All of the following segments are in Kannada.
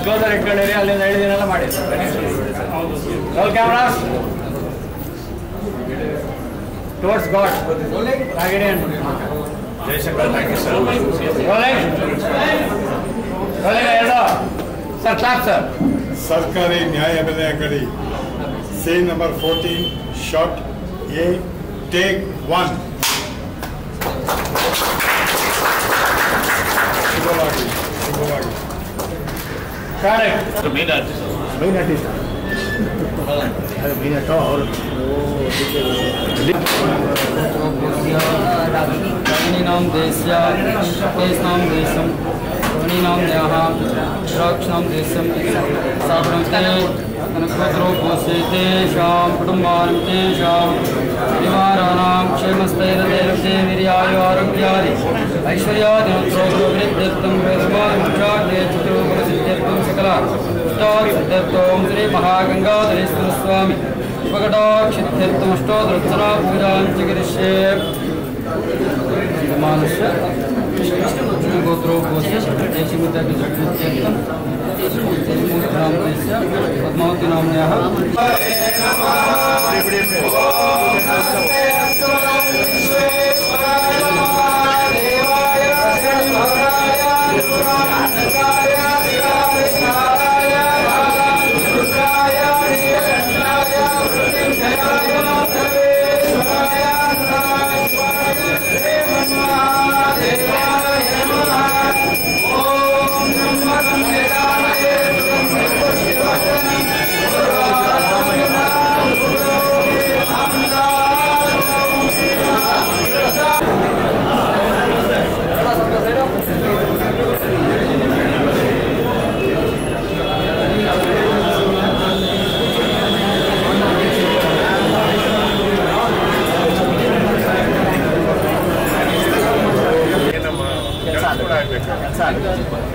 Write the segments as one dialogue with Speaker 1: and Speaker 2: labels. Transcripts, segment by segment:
Speaker 1: ಜೋದರ್ ಇಟ್ಕೊಂಡಿರಿ, ಅಲ್ಲಿಂದ ಹೇಳಿದೀನೆಲ್ಲ ಮಾಡಿ. Roll cameras towards God. Ragini and Jayashankar, thank you sir. Rolling. Rolling. Sir, clap sir.
Speaker 2: ಸರ್ಕಾರಿ ನ್ಯಾಯಬೆಲೆ ಅಂಗಡಿ, scene number 14, shot A, take 1.
Speaker 1: Correct. Main artist.
Speaker 3: Raginam desya, desnam desam, Raginam nyaha, Rakshnam desam, Sabramte, Anakotro posete, Sham, Kutumbaram te, Sham, Nivaranam, Kshemasthairadevte, Viryayo Aragyari, Aishwaryadi, Antrogro, Vriddhirtam, Vedamaram, Chakde, Chitru, Prasiddhirtam, Sakala, Star, Siddhirtam, Sri Mahagangadhareswara Swami, Shivakadakshiddhirtam, Ashtodrutsana, Pujan, Chikirishe, Manasya, Gotro Posya, Deshimita Vijayakam, Deshimutram Desya, Padmavati Namnyaha.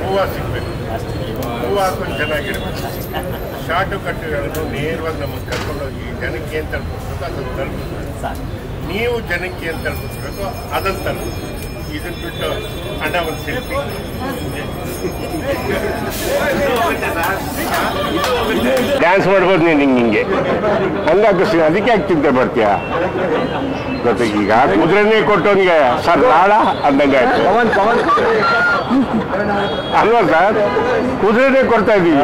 Speaker 2: ಹೂವು ಸಿಗಬೇಕು, ಹೂವು ಹಾಕೊಂಡು ಚೆನ್ನಾಗಿರ್ಬೇಕು. ಶಾರ್ಟು ಕಟ್ಟುಗಳನ್ನು ನೇರವಾಗಿ ನಮಗೆ ಕರ್ಕೊಂಡೋಗಿ ಜನಕ್ಕೆ ಏನು ತಲುಪಿಸ್ಬೇಕು ಅದನ್ನು ತಲುಪಿಸ್ಬೇಕು. ನೀವು ಜನಕ್ಕೆ ಏನು ತಲುಪಿಸ್ಬೇಕು ಅದನ್ನು ತಲುಪಿಸ್ಬೇಕು. ಇದನ್ನು ಬಿಟ್ಟು ಅಣ್ಣ ಒಂದು ಶಿಲ್ಪಿ ಡ್ಯಾನ್ಸ್ ಮಾಡ್ಬೋದು ನೀನು ಹಿಂಗೆ ಹಂಗಾಕಿಸಿ, ಅದಕ್ಕೆ ಯಾಕೆ ಚಿಂತೆ ಬರ್ತೀಯಾ? ಜೊತೆಗೆ ಈಗ ಕುದುರೆನೇ ಕೊಟ್ಟವನಿಗೆ ಸರ್ ನಾಳ ಅಂದಂಗೆ ಆಯ್ತು ಅಲ್ವಾ ಸರ್? ಕುದುರೆನೇ ಕೊಡ್ತಾ ಇದ್ದೀವಿ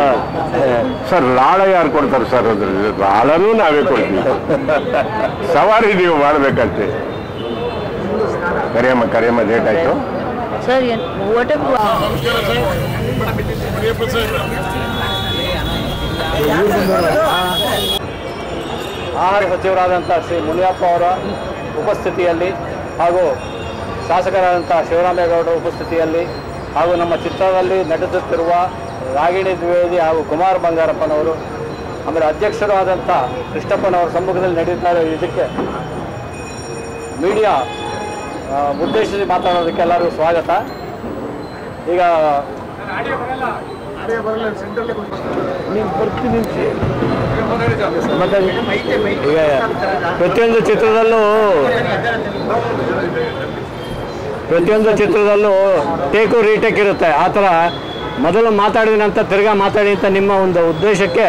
Speaker 2: ಸರ್, ಲಾಳ ಯಾರು ಕೊಡ್ತಾರೆ ಸರ್? ಅದ್ರ ಲಾಳನೂ ನಾವೇ ಕೊಡ್ತೀವಿ. ಸವಾರಿ ನೀವು ಮಾಡಬೇಕಂತೆ. ಕರಿಯಮ್ಮ ಲೇಟ್ ಆಯ್ತು
Speaker 4: ಸರ್.
Speaker 1: ಆಹಾರ ಸಚಿವರಾದಂಥ ಶ್ರೀ ಮುನಿಯಪ್ಪ ಅವರ ಉಪಸ್ಥಿತಿಯಲ್ಲಿ ಹಾಗೂ ಶಾಸಕರಾದಂಥ ಶಿವರಾಮೇಗೌಡರ ಉಪಸ್ಥಿತಿಯಲ್ಲಿ ಹಾಗೂ ನಮ್ಮ ಚಿತ್ರದಲ್ಲಿ ನಟಿಸುತ್ತಿರುವ ರಾಗಿಣಿ ದ್ವಿವೇದಿ ಹಾಗೂ ಕುಮಾರ್ ಬಂಗಾರಪ್ಪನವರು, ಆಮೇಲೆ ಅಧ್ಯಕ್ಷರು ಆದಂಥ ಕೃಷ್ಣಪ್ಪನವರ ಸಮ್ಮುಖದಲ್ಲಿ ನಡೀತಾ ಇರೋ ಇದಕ್ಕೆ ಮೀಡಿಯಾ ಉದ್ದೇಶಿಸಿ ಮಾತಾಡೋದಕ್ಕೆ ಎಲ್ಲರಿಗೂ ಸ್ವಾಗತ. ಈಗ ಈಗ ಪ್ರತಿಯೊಂದು ಚಿತ್ರದಲ್ಲೂ ಟೇಕು ರೀಟೇಕ್ ಇರುತ್ತೆ. ಆ ಥರ ಮೊದಲು ಮಾತಾಡಿದ ನಂತರ ತಿರ್ಗಾ ಮಾತಾಡಿ ಅಂತ ನಿಮ್ಮ ಒಂದು ಉದ್ದೇಶಕ್ಕೆ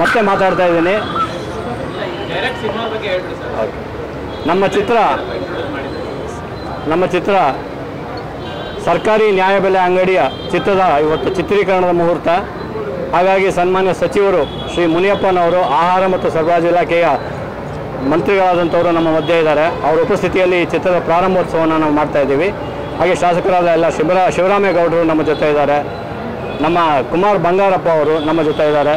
Speaker 1: ಮತ್ತೆ ಮಾತಾಡ್ತಾ ಇದ್ದೀನಿ. ನಮ್ಮ ಚಿತ್ರ ಸರ್ಕಾರಿ ನ್ಯಾಯಬೆಲೆ ಅಂಗಡಿಯ ಚಿತ್ರದ ಇವತ್ತು ಚಿತ್ರೀಕರಣದ ಮುಹೂರ್ತ. ಹಾಗಾಗಿ ಸನ್ಮಾನ್ಯ ಸಚಿವರು ಶ್ರೀ ಮುನಿಯಪ್ಪನವರು, ಆಹಾರ ಮತ್ತು ಸರಬರಾಜು ಇಲಾಖೆಯ ಮಂತ್ರಿಗಳಾದಂಥವರು ನಮ್ಮ ಮಧ್ಯೆ ಇದ್ದಾರೆ. ಅವರ ಉಪಸ್ಥಿತಿಯಲ್ಲಿ ಈ ಚಿತ್ರದ ಪ್ರಾರಂಭೋತ್ಸವವನ್ನು ನಾವು ಮಾಡ್ತಾ ಇದ್ದೀವಿ. ಹಾಗೆ ಶಾಸಕರಾದ ಎಲ್ಲ ಶಿವರಾಮೇಗೌಡರು ನಮ್ಮ ಜೊತೆ ಇದ್ದಾರೆ, ನಮ್ಮ ಕುಮಾರ್ ಬಂಗಾರಪ್ಪ ಅವರು ನಮ್ಮ ಜೊತೆ ಇದ್ದಾರೆ,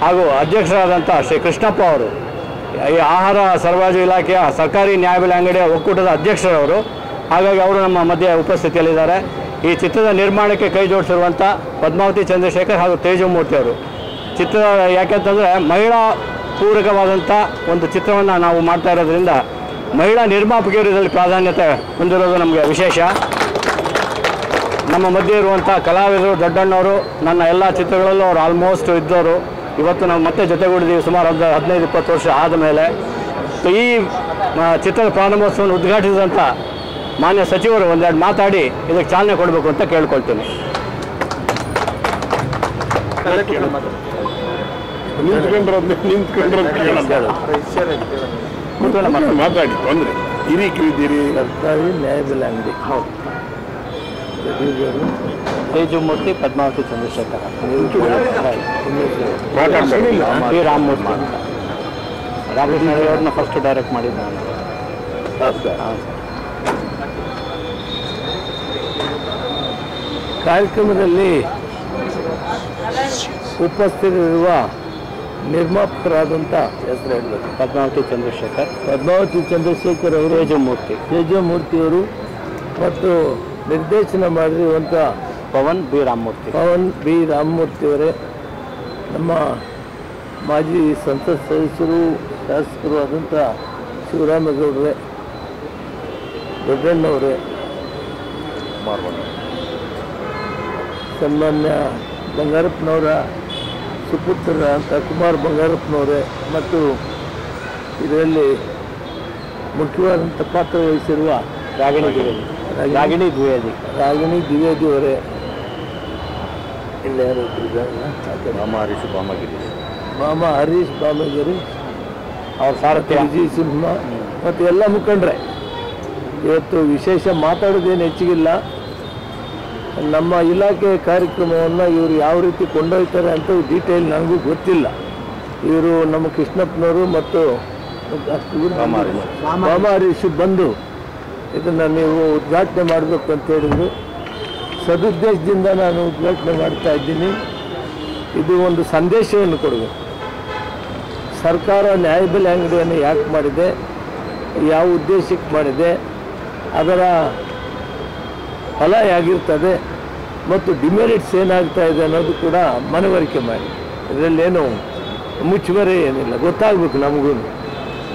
Speaker 1: ಹಾಗೂ ಅಧ್ಯಕ್ಷರಾದಂಥ ಶ್ರೀ ಕೃಷ್ಣಪ್ಪ ಅವರು, ಈ ಆಹಾರ ಸರಬರಾಜು ಇಲಾಖೆಯ ಸರ್ಕಾರಿ ನ್ಯಾಯಬೆಲೆ ಅಂಗಡಿಯ ಒಕ್ಕೂಟದ ಅಧ್ಯಕ್ಷರವರು. ಹಾಗಾಗಿ ಅವರು ನಮ್ಮ ಮಧ್ಯೆ ಉಪಸ್ಥಿತಿಯಲ್ಲಿದ್ದಾರೆ. ಈ ಚಿತ್ರದ ನಿರ್ಮಾಣಕ್ಕೆ ಕೈ ಜೋಡಿಸಿರುವಂಥ ಪದ್ಮಾವತಿ ಚಂದ್ರಶೇಖರ್ ಹಾಗೂ ತೇಜಮೂರ್ತಿ ಅವರು. ಚಿತ್ರ ಯಾಕೆಂತಂದರೆ ಮಹಿಳಾ ಪೂರಕವಾದಂಥ ಒಂದು ಚಿತ್ರವನ್ನು ನಾವು ಮಾಡ್ತಾ ಇರೋದ್ರಿಂದ ಮಹಿಳಾ ನಿರ್ಮಾಪಕಿಯರು ಇದರಲ್ಲಿ ಪ್ರಾಧಾನ್ಯತೆ ಹೊಂದಿರೋದು ನಮಗೆ ವಿಶೇಷ. ನಮ್ಮ ಮಧ್ಯೆ ಇರುವಂಥ ಕಲಾವಿದರು ದೊಡ್ಡಣ್ಣವರು ನನ್ನ ಎಲ್ಲ ಚಿತ್ರಗಳಲ್ಲೂ ಅವರು ಆಲ್ಮೋಸ್ಟ್ ಇದ್ದವರು. ಇವತ್ತು ನಾವು ಮತ್ತೆ ಜೊತೆಗೂಡಿದ್ದೀವಿ ಸುಮಾರು 15-20 ವರ್ಷ ಆದಮೇಲೆ. ಈ ಚಿತ್ರದ ಪ್ರಾರಂಭೋತ್ಸವವನ್ನು ಉದ್ಘಾಟಿಸಿದಂಥ ಮಾನ್ಯ ಸಚಿವರು ಒಂದೆರಡು ಮಾತಾಡಿ ಇದಕ್ಕೆ ಚಾಲನೆ ಕೊಡಬೇಕು ಅಂತ ಕೇಳ್ಕೊಳ್ತೀನಿ.
Speaker 2: ಮಾತಾಡಿ ತೊಂದರೆ ಹಿರಿಕಿದ್ದೀರಿ.
Speaker 4: ಸರ್ಕಾರಿ ನ್ಯಾಯಬೆಲೆ ಅಂಗಡಿ.
Speaker 1: ಹೌದು. ತೇಜಮೂರ್ತಿ ಪದ್ಮಾವತಿ ಚಂದ್ರಶೇಖರ ಶ್ರೀ ರಾಮಮೂರ್ತಿ ಅಂತ ರಾಮಕೃಷ್ಣ ಅವ್ರನ್ನ ಫಸ್ಟ್ ಡೈರೆಕ್ಟ್ ಮಾಡಿದ್ದ ನಾನು.
Speaker 4: ಕಾರ್ಯಕ್ರಮದಲ್ಲಿ ಉಪಸ್ಥಿತರಿರುವ ನಿರ್ಮಾಪಕರಾದಂಥ ಹೆಸರು ಹೇಳಬೇಕು.
Speaker 1: ಪದ್ಮಾವತಿ ಚಂದ್ರಶೇಖರ್ ಅವರು, ತೇಜಮೂರ್ತಿಯವರು ಮತ್ತು ನಿರ್ದೇಶನ ಮಾಡಿರುವಂಥ ಪವನ್ ಬಿ ರಾಮಮೂರ್ತಿಯವರೇ, ನಮ್ಮ ಮಾಜಿ ಸಂಸತ್ ಸದಸ್ಯರು ಶಾಸಕರು ಆದಂಥ ಶಿವರಾಮೇಗೌಡರೇ, ದೊಡ್ಡಣ್ಣವರೇ, ಸನ್ಮಾನ್ಯ ಬಂಗಾರಪ್ಪನವರ ಸುಪುತ್ರ ಅಂತ ಕುಮಾರ್ ಬಂಗಾರಪ್ಪನವರೇ ಮತ್ತು ಇದರಲ್ಲಿ ಮುಖ್ಯವಾದಂಥ ಪಾತ್ರ ವಹಿಸಿರುವ ರಾಗಿಣಿ ದ್ವಿವೇದಿಯವರೇ, ಇಲ್ಲಿ ಯಾರು ಮಾಮ ಹರೀಶ್ ಬಾಮಗಿರಿ, ಅವ್ರ ಸಾರಥಿ
Speaker 4: ವಿಜಯ್ ಸಿಂಹ ಮತ್ತು ಎಲ್ಲ ಮುಖಂಡರೇ. ಇವತ್ತು ವಿಶೇಷ ಮಾತಾಡೋದೇನು ಹೆಚ್ಚಿಗಿಲ್ಲ. ನಮ್ಮ ಇಲಾಖೆ ಕಾರ್ಯಕ್ರಮವನ್ನು ಇವರು ಯಾವ ರೀತಿ ಕೊಂಡೊಯ್ತಾರೆ ಅಂತ ಡೀಟೇಲ್ ನನಗೂ ಗೊತ್ತಿಲ್ಲ. ಇವರು ನಮ್ಮ ಕೃಷ್ಣಪ್ಪನವರು ಮತ್ತು ಮಾಮ ಹರೀಶ್ ಬಂದು ಇದನ್ನು ನೀವು ಉದ್ಘಾಟನೆ ಮಾಡಬೇಕು ಅಂತ ಹೇಳಿದರು. ಸದುದ್ದೇಶದಿಂದ ನಾನು ಉದ್ಘಾಟನೆ ಮಾಡ್ತಾ ಇದ್ದೀನಿ. ಇದು ಒಂದು ಸಂದೇಶವನ್ನು ಕೊಡಬೇಕು. ಸರ್ಕಾರ ನ್ಯಾಯಬೆಲೆ ಅಂಗಡಿಯನ್ನು ಯಾಕೆ ಮಾಡಿದೆ, ಯಾವ ಉದ್ದೇಶಕ್ಕೆ ಮಾಡಿದೆ, ಅದರ ಫಲ ಹೇಗಿರ್ತದೆ ಮತ್ತು ಡಿಮೆರಿಟ್ಸ್ ಏನಾಗ್ತಾ ಇದೆ ಅನ್ನೋದು ಕೂಡ ಮನವರಿಕೆ ಮಾಡಿ. ಇದರಲ್ಲೇನು ಮುಚ್ಚುಮರೆ ಏನಿಲ್ಲ, ಗೊತ್ತಾಗಬೇಕು ನಮಗೂ.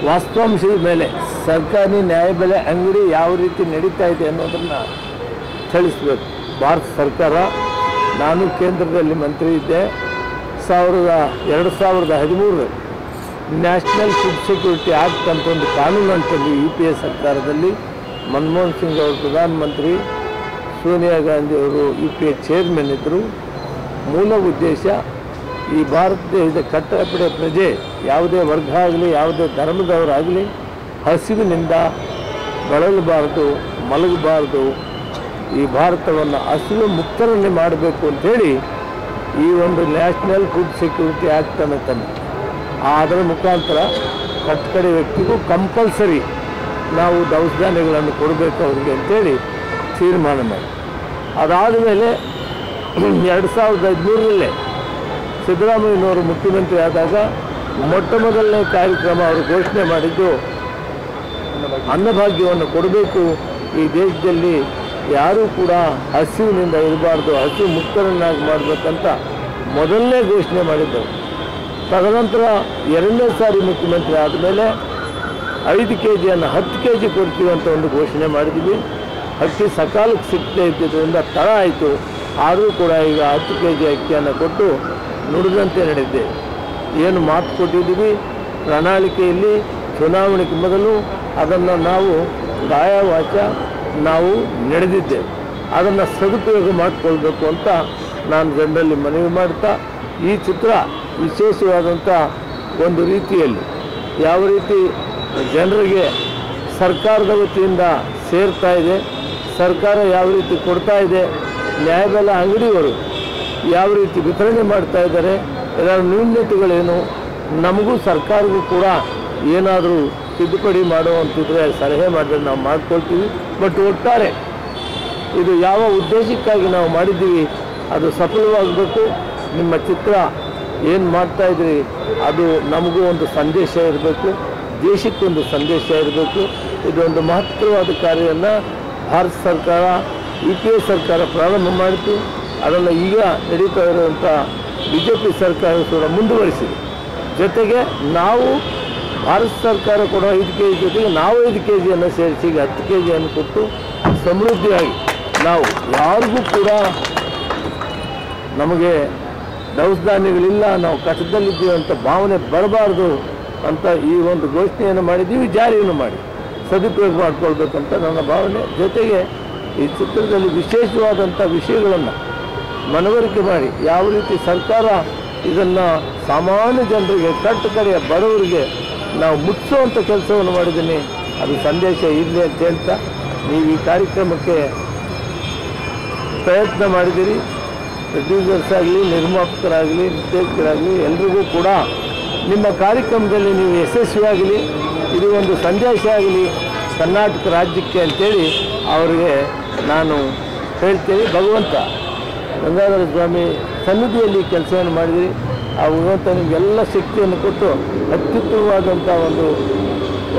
Speaker 4: ವಾಸ್ತವಾಂಶದ ಮೇಲೆ ಸರ್ಕಾರಿ ನ್ಯಾಯಬೆಲೆ ಅಂಗಡಿ ಯಾವ ರೀತಿ ನಡೀತಾ ಇದೆ ಅನ್ನೋದನ್ನು ತಿಳಿಸ್ಬೇಕು. ಭಾರತ ಸರ್ಕಾರ, ನಾನು ಕೇಂದ್ರದಲ್ಲಿ ಮಂತ್ರಿ ಇದ್ದೆ, 2013 ನ್ಯಾಷನಲ್ ಫುಡ್ ಸೆಕ್ಯೂರಿಟಿ ಆ್ಯಕ್ಟ್ ಅಂತ ಒಂದು ಕಾನೂನು ಅಂತಂದು UPA ಸರ್ಕಾರದಲ್ಲಿ ಮನಮೋಹನ್ ಸಿಂಗ್ ಅವರು ಪ್ರಧಾನಮಂತ್ರಿ, ಸೋನಿಯಾ ಗಾಂಧಿ ಅವರು UPA ಚೇರ್ಮನ್ ಇದ್ದರು. ಮೂಲ ಉದ್ದೇಶ ಈ ಭಾರತ ದೇಶದ ಕಟ್ಟಕಡೆ ಪ್ರಜೆ, ಯಾವುದೇ ವರ್ಗ ಆಗಲಿ ಯಾವುದೇ ಧರ್ಮದವರಾಗಲಿ ಹಸಿವಿನಿಂದ ಬಳಲಬಾರ್ದು, ಮಲಗಬಾರ್ದು, ಈ ಭಾರತವನ್ನು ಹಸಿವು ಮುಕ್ತರನ್ನೇ ಮಾಡಬೇಕು ಅಂಥೇಳಿ ಈ ಒಂದು ನ್ಯಾಷನಲ್ ಫುಡ್ ಸೆಕ್ಯೂರಿಟಿ ಆ್ಯಕ್ಟನ್ನು ತಂದು ಅದರ ಮುಖಾಂತರ ಕಟ್ಟಕಡೆ ವ್ಯಕ್ತಿಗೂ ಕಂಪಲ್ಸರಿ ನಾವು ದವಸ ಧಾನ್ಯಗಳನ್ನು ಕೊಡಬೇಕು ಅವ್ರಿಗೆ ಅಂತೇಳಿ ತೀರ್ಮಾನ ಮಾಡಿ. ಅದಾದ ಮೇಲೆ 2015 ಸಿದ್ದರಾಮಯ್ಯನವರು ಮುಖ್ಯಮಂತ್ರಿ ಆದಾಗ ಮೊಟ್ಟ ಮೊದಲನೇ ಕಾರ್ಯಕ್ರಮ ಅವರು ಘೋಷಣೆ ಮಾಡಿದ್ದು ಅನ್ನಭಾಗ್ಯವನ್ನು ಕೊಡಬೇಕು. ಈ ದೇಶದಲ್ಲಿ ಯಾರೂ ಕೂಡ ಹಸಿವಿನಿಂದ ಇರಬಾರ್ದು, ಹಸಿವು ಮುಕ್ತರನ್ನಾಗಿ ಮಾಡಬೇಕಂತ ಮೊದಲನೇ ಘೋಷಣೆ ಮಾಡಿದ್ದರು. ತದನಂತರ 2ನೇ ಸಾರಿ ಮುಖ್ಯಮಂತ್ರಿ ಆದಮೇಲೆ 5 kg-ಯನ್ನು 10 kg ಕೊಡ್ತೀವಿ ಅಂತ ಒಂದು ಘೋಷಣೆ ಮಾಡಿದ್ವಿ. ಅಕ್ಕಿ ಸಕಾಲಕ್ಕೆ ಸಿಗ್ತಾ ಇದ್ದಿದ್ದರಿಂದ ತಡ ಆಯಿತು. ಆದರೂ ಕೂಡ ಈಗ 10 kg ಅಕ್ಕಿಯನ್ನು ಕೊಟ್ಟು ನುಡಿದಂತೆ ನಡೆದಿದ್ದೇವೆ. ಏನು ಮಾತು ಕೊಟ್ಟಿದ್ದೀವಿ ಪ್ರಣಾಳಿಕೆಯಲ್ಲಿ ಚುನಾವಣೆಗೆ ಮೊದಲು ಅದನ್ನು ನಾವು ಗಾಯವಾಚ ನಾವು ನಡೆದಿದ್ದೇವೆ. ಅದನ್ನು ಸದುಪಯೋಗ ಮಾಡಿಕೊಳ್ಬೇಕು ಅಂತ ನಾನು ಜನರಲ್ಲಿ ಮನವಿ ಮಾಡ್ತಾ, ಈ ಚಿತ್ರ ವಿಶೇಷವಾದಂಥ ಒಂದು ರೀತಿಯಲ್ಲಿ ಯಾವ ರೀತಿ ಜನರಿಗೆ ಸರ್ಕಾರದ ವತಿಯಿಂದ ಸೇರ್ತಾ ಇದೆ, ಸರ್ಕಾರ ಯಾವ ರೀತಿ ಕೊಡ್ತಾ ಇದೆ, ನ್ಯಾಯಬೆಲೆ ಅಂಗಡಿಯವರು ಯಾವ ರೀತಿ ವಿತರಣೆ ಮಾಡ್ತಾ ಇದ್ದಾರೆ, ಇದರ ನ್ಯೂನತೆಗಳೇನು, ನಮಗೂ ಸರ್ಕಾರಕ್ಕೂ ಕೂಡ ಏನಾದರೂ ತಿದ್ದುಪಡಿ ಮಾಡುವಂತಿದ್ರೆ ಸಲಹೆ ಮಾಡಿದ್ರೆ ನಾವು ಮಾಡ್ಕೊಳ್ತೀವಿ. ಬಟ್ ಒಟ್ಟಾರೆ ಇದು ಯಾವ ಉದ್ದೇಶಕ್ಕಾಗಿ ನಾವು ಮಾಡಿದ್ದೀವಿ ಅದು ಸಫಲವಾಗಬೇಕು. ನಿಮ್ಮ ಚಿತ್ರ ಏನು ಮಾಡ್ತಾಯಿದ್ರಿ ಅದು ನಮಗೂ ಒಂದು ಸಂದೇಶ ಇರಬೇಕು, ದೇಶಕ್ಕೊಂದು ಸಂದೇಶ ಇರಬೇಕು. ಇದೊಂದು ಮಹತ್ತರವಾದ ಕಾರ್ಯವನ್ನು ಭಾರತ ಸರ್ಕಾರ, UPA ಸರ್ಕಾರ ಪ್ರಾರಂಭ ಮಾಡಿತು. ಅದನ್ನು ಈಗ ನಡೀತಾ ಇರುವಂಥ BJP ಸರ್ಕಾರ ಕೂಡ ಮುಂದುವರಿಸಿದೆ. ಜೊತೆಗೆ ನಾವು ಭಾರತ ಸರ್ಕಾರ ಕೂಡ 5 kg ಜೊತೆಗೆ ನಾವು 5 kg ಸೇರಿಸಿ 10 kg ಕೊಟ್ಟು ಸಮೃದ್ಧಿಯಾಗಿ ನಾವು ಯಾರಿಗೂ ಕೂಡ ನಮಗೆ ದವಸ ಧಾನ್ಯಗಳಿಲ್ಲ, ನಾವು ಕಷ್ಟದಲ್ಲಿದ್ದೀವಿ ಅಂತ ಭಾವನೆ ಬರಬಾರ್ದು ಅಂತ ಈ ಒಂದು ಘೋಷಣೆಯನ್ನು ಮಾಡಿದ್ದೀವಿ, ಜಾರಿಯನ್ನು ಮಾಡಿ ಸದುಪಯೋಗ ಮಾಡಿಕೊಳ್ಬೇಕಂತ ನನ್ನ ಭಾವನೆ. ಜೊತೆಗೆ ಈ ಚಿತ್ರದಲ್ಲಿ ವಿಶೇಷವಾದಂಥ ವಿಷಯಗಳನ್ನು ಮನವರಿಕೆ ಮಾಡಿ ಯಾವ ರೀತಿ ಸರ್ಕಾರ ಇದನ್ನು ಸಾಮಾನ್ಯ ಜನರಿಗೆ ಕಡೆಯ ಬಡವರಿಗೆ ನಾವು ಮುಟ್ಟಿಸುವಂಥ ಕೆಲಸವನ್ನು ಮಾಡಿದ್ದೀನಿ, ಅದು ಸಂದೇಶ ಇರಲಿ ಅಂತ ಹೇಳ್ತಾ ನೀವು ಈ ಕಾರ್ಯಕ್ರಮಕ್ಕೆ ಪ್ರಯತ್ನ ಮಾಡಿದ್ದೀರಿ. ಪ್ರೊಡ್ಯೂಸರ್ಸ್ ಆಗಲಿ, ನಿರ್ಮಾಪಕರಾಗಲಿ, ನಿರ್ದೇಶಕರಾಗಲಿ ಎಲ್ರಿಗೂ ಕೂಡ ನಿಮ್ಮ ಕಾರ್ಯಕ್ರಮದಲ್ಲಿ ನೀವು ಯಶಸ್ವಿಯಾಗಲಿ, ಇದು ಒಂದು ಸಂದೇಶ ಆಗಲಿ ಕರ್ನಾಟಕ ರಾಜ್ಯಕ್ಕೆ ಅಂತೇಳಿ ಅವರಿಗೆ ನಾನು ಹೇಳ್ತೇನೆ. ಭಗವಂತ ಗಂಗಾಧರ ಸ್ವಾಮಿ ಸನ್ನಿಧಿಯಲ್ಲಿ ಕೆಲಸವನ್ನು ಮಾಡಿದಿರಿ, ಆ ಭಗವಂತ ನಿಮಗೆಲ್ಲ ಶಕ್ತಿಯನ್ನು ಕೊಟ್ಟು ಅತ್ಯುತ್ತಮವಾದಂಥ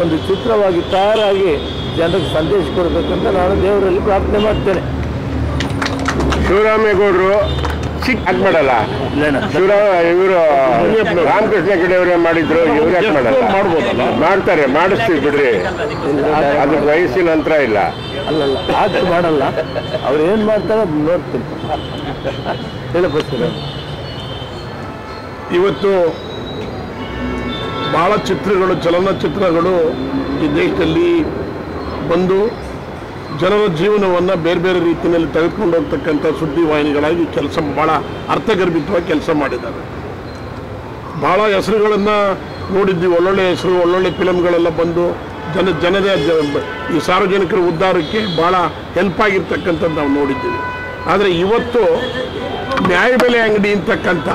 Speaker 4: ಒಂದು ಚಿತ್ರವಾಗಿ ತಯಾರಾಗಿ ಜನರಿಗೆ ಸಂದೇಶ ಕೊಡಬೇಕಂತ ನಾನು ದೇವರಲ್ಲಿ ಪ್ರಾರ್ಥನೆ ಮಾಡ್ತೇನೆ.
Speaker 2: ಶಿವರಾಮೇಗೌಡರು ಮಾಡಲ್ಲ, ಇವರು ರಾಮಕೃಷ್ಣ ಹೆಗಡೆಯವರೇ ಮಾಡಿದ್ರು, ಇವ್ರು ಯಾಕೆ ಮಾಡಲ್ಲ? ಮಾಡ್ತಾರೆ, ಮಾಡಿಸ್ತೀವಿ ಬಿಡ್ರಿ, ಅದು ವಯಸ್ಸಿನ ನಂತರ ಇಲ್ಲ.
Speaker 4: ಅಲ್ಲಲ್ಲ, ಆಯ್ತು ಮಾಡಲ್ಲ, ಅವ್ರು ಏನು ಮಾಡ್ತಾರೆ ಅದು ನೋಡ್ತೀನಿ. ಹೇಳಬೇಕು.
Speaker 5: ಇವತ್ತು ಭಾಳ ಚಿತ್ರಗಳು, ಚಲನಚಿತ್ರಗಳು ಈ ದೇಶದಲ್ಲಿ ಬಂದು ಜನರ ಜೀವನವನ್ನು ಬೇರೆ ಬೇರೆ ರೀತಿಯಲ್ಲಿ ತೆಗೆದುಕೊಂಡು ಹೋಗ್ತಕ್ಕಂಥ ಸುದ್ದಿವಾಹಿನಿಗಳಾಗಿ ಭಾಳ ಅರ್ಥಗರ್ಭಿತವಾಗಿ ಕೆಲಸ ಮಾಡಿದ್ದಾರೆ. ಭಾಳ ಹೆಸರುಗಳನ್ನು ನೋಡಿದ್ವಿ, ಒಳ್ಳೊಳ್ಳೆ ಹೆಸರು, ಒಳ್ಳೊಳ್ಳೆ ಫಿಲಮ್ಗಳೆಲ್ಲ ಬಂದು ಜನರ ಈ ಸಾರ್ವಜನಿಕರ ಉದ್ಧಾರಕ್ಕೆ ಭಾಳ ಹೆಲ್ಪ್ ಆಗಿರ್ತಕ್ಕಂಥದ್ದು ನಾವು ನೋಡಿದ್ದೀವಿ. ಆದರೆ ಇವತ್ತು ನ್ಯಾಯಬೆಲೆ ಅಂಗಡಿ ಅಂತಕ್ಕಂಥ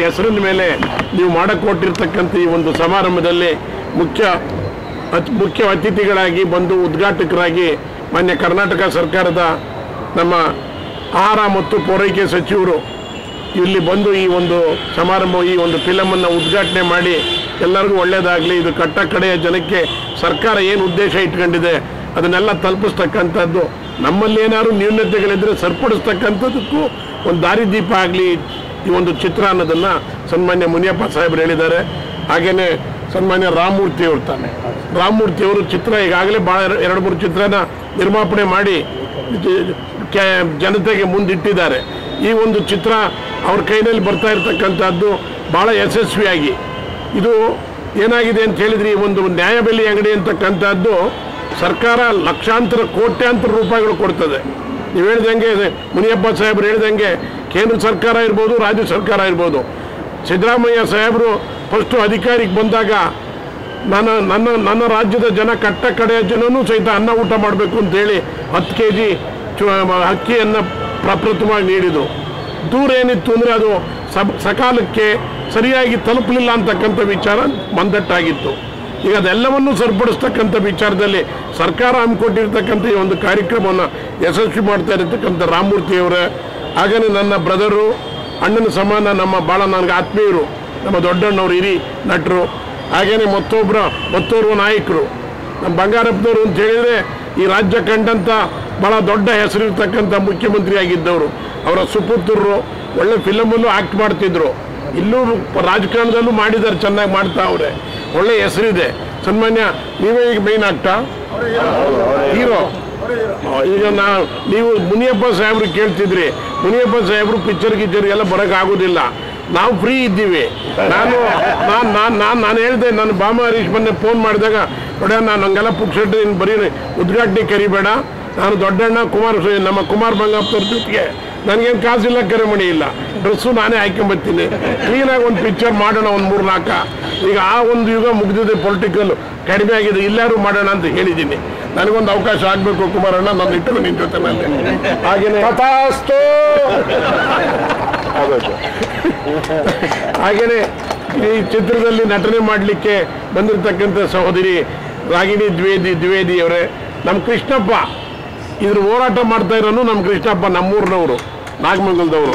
Speaker 5: ಹೆಸರಿನ ಮೇಲೆ ನೀವು ಮಾಡಿಕೊಟ್ಟಿರ್ತಕ್ಕಂಥ ಈ ಒಂದು ಸಮಾರಂಭದಲ್ಲಿ ಮುಖ್ಯ ಅತಿಥಿಗಳಾಗಿ ಬಂದು ಉದ್ಘಾಟಕರಾಗಿ ಮಾನ್ಯ ಕರ್ನಾಟಕ ಸರ್ಕಾರದ ನಮ್ಮ ಆಹಾರ ಮತ್ತು ಪೂರೈಕೆ ಸಚಿವರು ಇಲ್ಲಿ ಬಂದು ಈ ಒಂದು ಸಮಾರಂಭ, ಈ ಒಂದು ಫಿಲಮನ್ನು ಉದ್ಘಾಟನೆ ಮಾಡಿ ಎಲ್ಲರಿಗೂ ಒಳ್ಳೆಯದಾಗಲಿ, ಇದು ಕಡೆಯ ಜನಕ್ಕೆ ಸರ್ಕಾರ ಏನು ಉದ್ದೇಶ ಇಟ್ಕೊಂಡಿದೆ ಅದನ್ನೆಲ್ಲ ತಲುಪಿಸ್ತಕ್ಕಂಥದ್ದು, ನಮ್ಮಲ್ಲಿ ಏನಾದ್ರು ನ್ಯೂನತೆಗಳಿದ್ದರೆ ಸರಿಪಡಿಸ್ತಕ್ಕಂಥದ್ದಕ್ಕೂ ಒಂದು ದಾರಿದೀಪ ಆಗಲಿ ಈ ಒಂದು ಚಿತ್ರ ಅನ್ನೋದನ್ನು ಸನ್ಮಾನ್ಯ ಮುನಿಯಪ್ಪ ಸಾಹೇಬರು ಹೇಳಿದ್ದಾರೆ. ಹಾಗೆಯೇ ಸನ್ಮಾನ್ಯ ರಾಮಮೂರ್ತಿಯವರು ಚಿತ್ರ ಈಗಾಗಲೇ ಭಾಳ 2-3 ಚಿತ್ರನ ನಿರ್ಮಾಪಣೆ ಮಾಡಿ ಜನತೆಗೆ ಮುಂದಿಟ್ಟಿದ್ದಾರೆ. ಈ ಒಂದು ಚಿತ್ರ ಅವ್ರ ಕೈನಲ್ಲಿ ಬರ್ತಾ ಇರ್ತಕ್ಕಂಥದ್ದು ಭಾಳ ಯಶಸ್ವಿಯಾಗಿ, ಇದು ಏನಾಗಿದೆ ಅಂತ ಹೇಳಿದ್ರೆ, ಈ ಒಂದು ನ್ಯಾಯಬೆಲೆ ಅಂಗಡಿ ಅಂತಕ್ಕಂಥದ್ದು ಸರ್ಕಾರ ಲಕ್ಷಾಂತರ ಕೋಟ್ಯಾಂತರ ರೂಪಾಯಿಗಳು ಕೊಡ್ತದೆ. ನೀವು ಹೇಳ್ದಂಗೆ ಮುನಿಯಪ್ಪ ಸಾಹೇಬರು ಹೇಳ್ದಂಗೆ ಕೇಂದ್ರ ಸರ್ಕಾರ ಇರ್ಬೋದು, ರಾಜ್ಯ ಸರ್ಕಾರ ಇರ್ಬೋದು. ಸಿದ್ದರಾಮಯ್ಯ ಸಾಹೇಬರು ಫಸ್ಟು ಅಧಿಕಾರಿಗೆ ಬಂದಾಗ ನನ್ನ ರಾಜ್ಯದ ಜನ ಕಡೆಯ ಜನನೂ ಸಹಿತ ಅನ್ನ ಊಟ ಮಾಡಬೇಕು ಅಂತೇಳಿ 10 kg ಅಕ್ಕಿಯನ್ನು ಪ್ರಪ್ರಥಮವಾಗಿ ನೀಡಿದರು. ದೂರ ಏನಿತ್ತು ಅಂದರೆ ಅದು ಸಕಾಲಕ್ಕೆ ಸರಿಯಾಗಿ ತಲುಪಲಿಲ್ಲ ಅಂತಕ್ಕಂಥ ವಿಚಾರ ಮಂದಟ್ಟಾಗಿತ್ತು. ಈಗ ಅದೆಲ್ಲವನ್ನೂ ಸರಿಪಡಿಸ್ತಕ್ಕಂಥ ವಿಚಾರದಲ್ಲಿ ಸರ್ಕಾರ ಹಮ್ಮಿಕೊಟ್ಟಿರ್ತಕ್ಕಂಥ ಈ ಒಂದು ಕಾರ್ಯಕ್ರಮವನ್ನು ಯಶಸ್ವಿ ಮಾಡ್ತಾ ಇರತಕ್ಕಂಥ ರಾಮಮೂರ್ತಿಯವರೇ, ಹಾಗೆಯೇ ನನ್ನ ಬ್ರದರು, ಅಣ್ಣನ ಸಮಾನ, ನಮ್ಮ ಭಾಳ ನನಗೆ ಆತ್ಮೀಯರು, ನಮ್ಮ ದೊಡ್ಡಣ್ಣವರು, ಹಿರಿ ನಟರು, ಹಾಗೆಯೇ ಮತ್ತೋರ್ವ ನಾಯಕರು, ನಮ್ಮ ಬಂಗಾರಪ್ಪನವರು ಅಂತ ಹೇಳಿದರೆ ಈ ರಾಜ್ಯ ಕಂಡಂಥ ಭಾಳ ದೊಡ್ಡ ಹೆಸರಿರ್ತಕ್ಕಂಥ ಮುಖ್ಯಮಂತ್ರಿ ಆಗಿದ್ದವರು. ಅವರ ಸುಪುತ್ರರು ಒಳ್ಳೆ ಫಿಲಮಲ್ಲೂ ಆ್ಯಕ್ಟ್ ಮಾಡ್ತಿದ್ರು, ಇಲ್ಲೂ ರಾಜಕಾರಣದಲ್ಲೂ ಮಾಡಿದ್ದಾರೆ, ಚೆನ್ನಾಗಿ ಮಾಡ್ತಾ ಅವರೇ, ಒಳ್ಳೆ ಹೆಸರಿದೆ. ಸನ್ಮಾನ್ಯ ನೀವೇ ಈಗ ಮೇನ್ ಆಕ್ಟಾ ಹೀರೋ. ಈಗ ನೀವು ಮುನಿಯಪ್ಪ ಸಾಹೇಬ್ರು ಕೇಳ್ತಿದ್ರಿ, ಮುನಿಯಪ್ಪ ಸಾಹೇಬ್ರು ಪಿಕ್ಚರ್ ಎಲ್ಲ ಬರೋಕ್ಕಾಗೋದಿಲ್ಲ, ನಾವು ಫ್ರೀ ಇದ್ದೀವಿ. ನಾನು ಹೇಳಿದೆ, ನನ್ನ ಬಾಮ ಹರೀಶ್ ಮೊನ್ನೆ ಫೋನ್ ಮಾಡಿದಾಗ, ನೋಡ ನಾನು ಹಂಗೆಲ್ಲ ಪುಕ್ಸೆಟ್ಟು ಇನ್ನು ಬರೀ ಉದ್ಘಾಟನೆ ಕರಿಬೇಡ, ನಾನು ದೊಡ್ಡಣ್ಣ ನಮ್ಮ ಕುಮಾರ್ ಬಂಗಾಪುರ ಜೊತೆಗೆ ನನಗೇನು ಕಾಸಿಲ್ಲ, ಕರೆಮಣಿ ಇಲ್ಲ, ಡ್ರೆಸ್ಸು ನಾನೇ ಹಾಕೊಂಬರ್ತೀನಿ, ಕ್ಲೀನಾಗಿ ಒಂದು ಪಿಕ್ಚರ್ ಮಾಡೋಣ, ಒಂದು 3-4. ಈಗ ಆ ಒಂದು ಯುಗ ಮುಗಿದಿದೆ, ಪೊಲಿಟಿಕಲ್ ಕಡಿಮೆ ಆಗಿದೆ, ಎಲ್ಲರೂ ಮಾಡೋಣ ಅಂತ ಹೇಳಿದ್ದೀನಿ. ನನಗೊಂದು ಅವಕಾಶ ಆಗಬೇಕು ಕುಮಾರಣ್ಣ, ನಾನು ಇಟ್ಟು ನಿನ್ನ ಜೊತೆ ಹಾಗೇನೆ ಹಾಗೇನೆ ಈ ಚಿತ್ರದಲ್ಲಿ ನಟನೆ ಮಾಡಲಿಕ್ಕೆ ಬಂದಿರತಕ್ಕಂಥ ಸಹೋದರಿ ರಾಗಿಣಿ ದ್ವಿವೇದಿಯವರೇ, ನಮ್ಮ ಕೃಷ್ಣಪ್ಪ ಇದ್ರ ಹೋರಾಟ ಮಾಡ್ತಾ ಇರೋನು ನಮ್ಮ ಕೃಷ್ಣಪ್ಪ, ನಮ್ಮೂರಿನವರು, ನಾಗಮಂಗಲದವರು.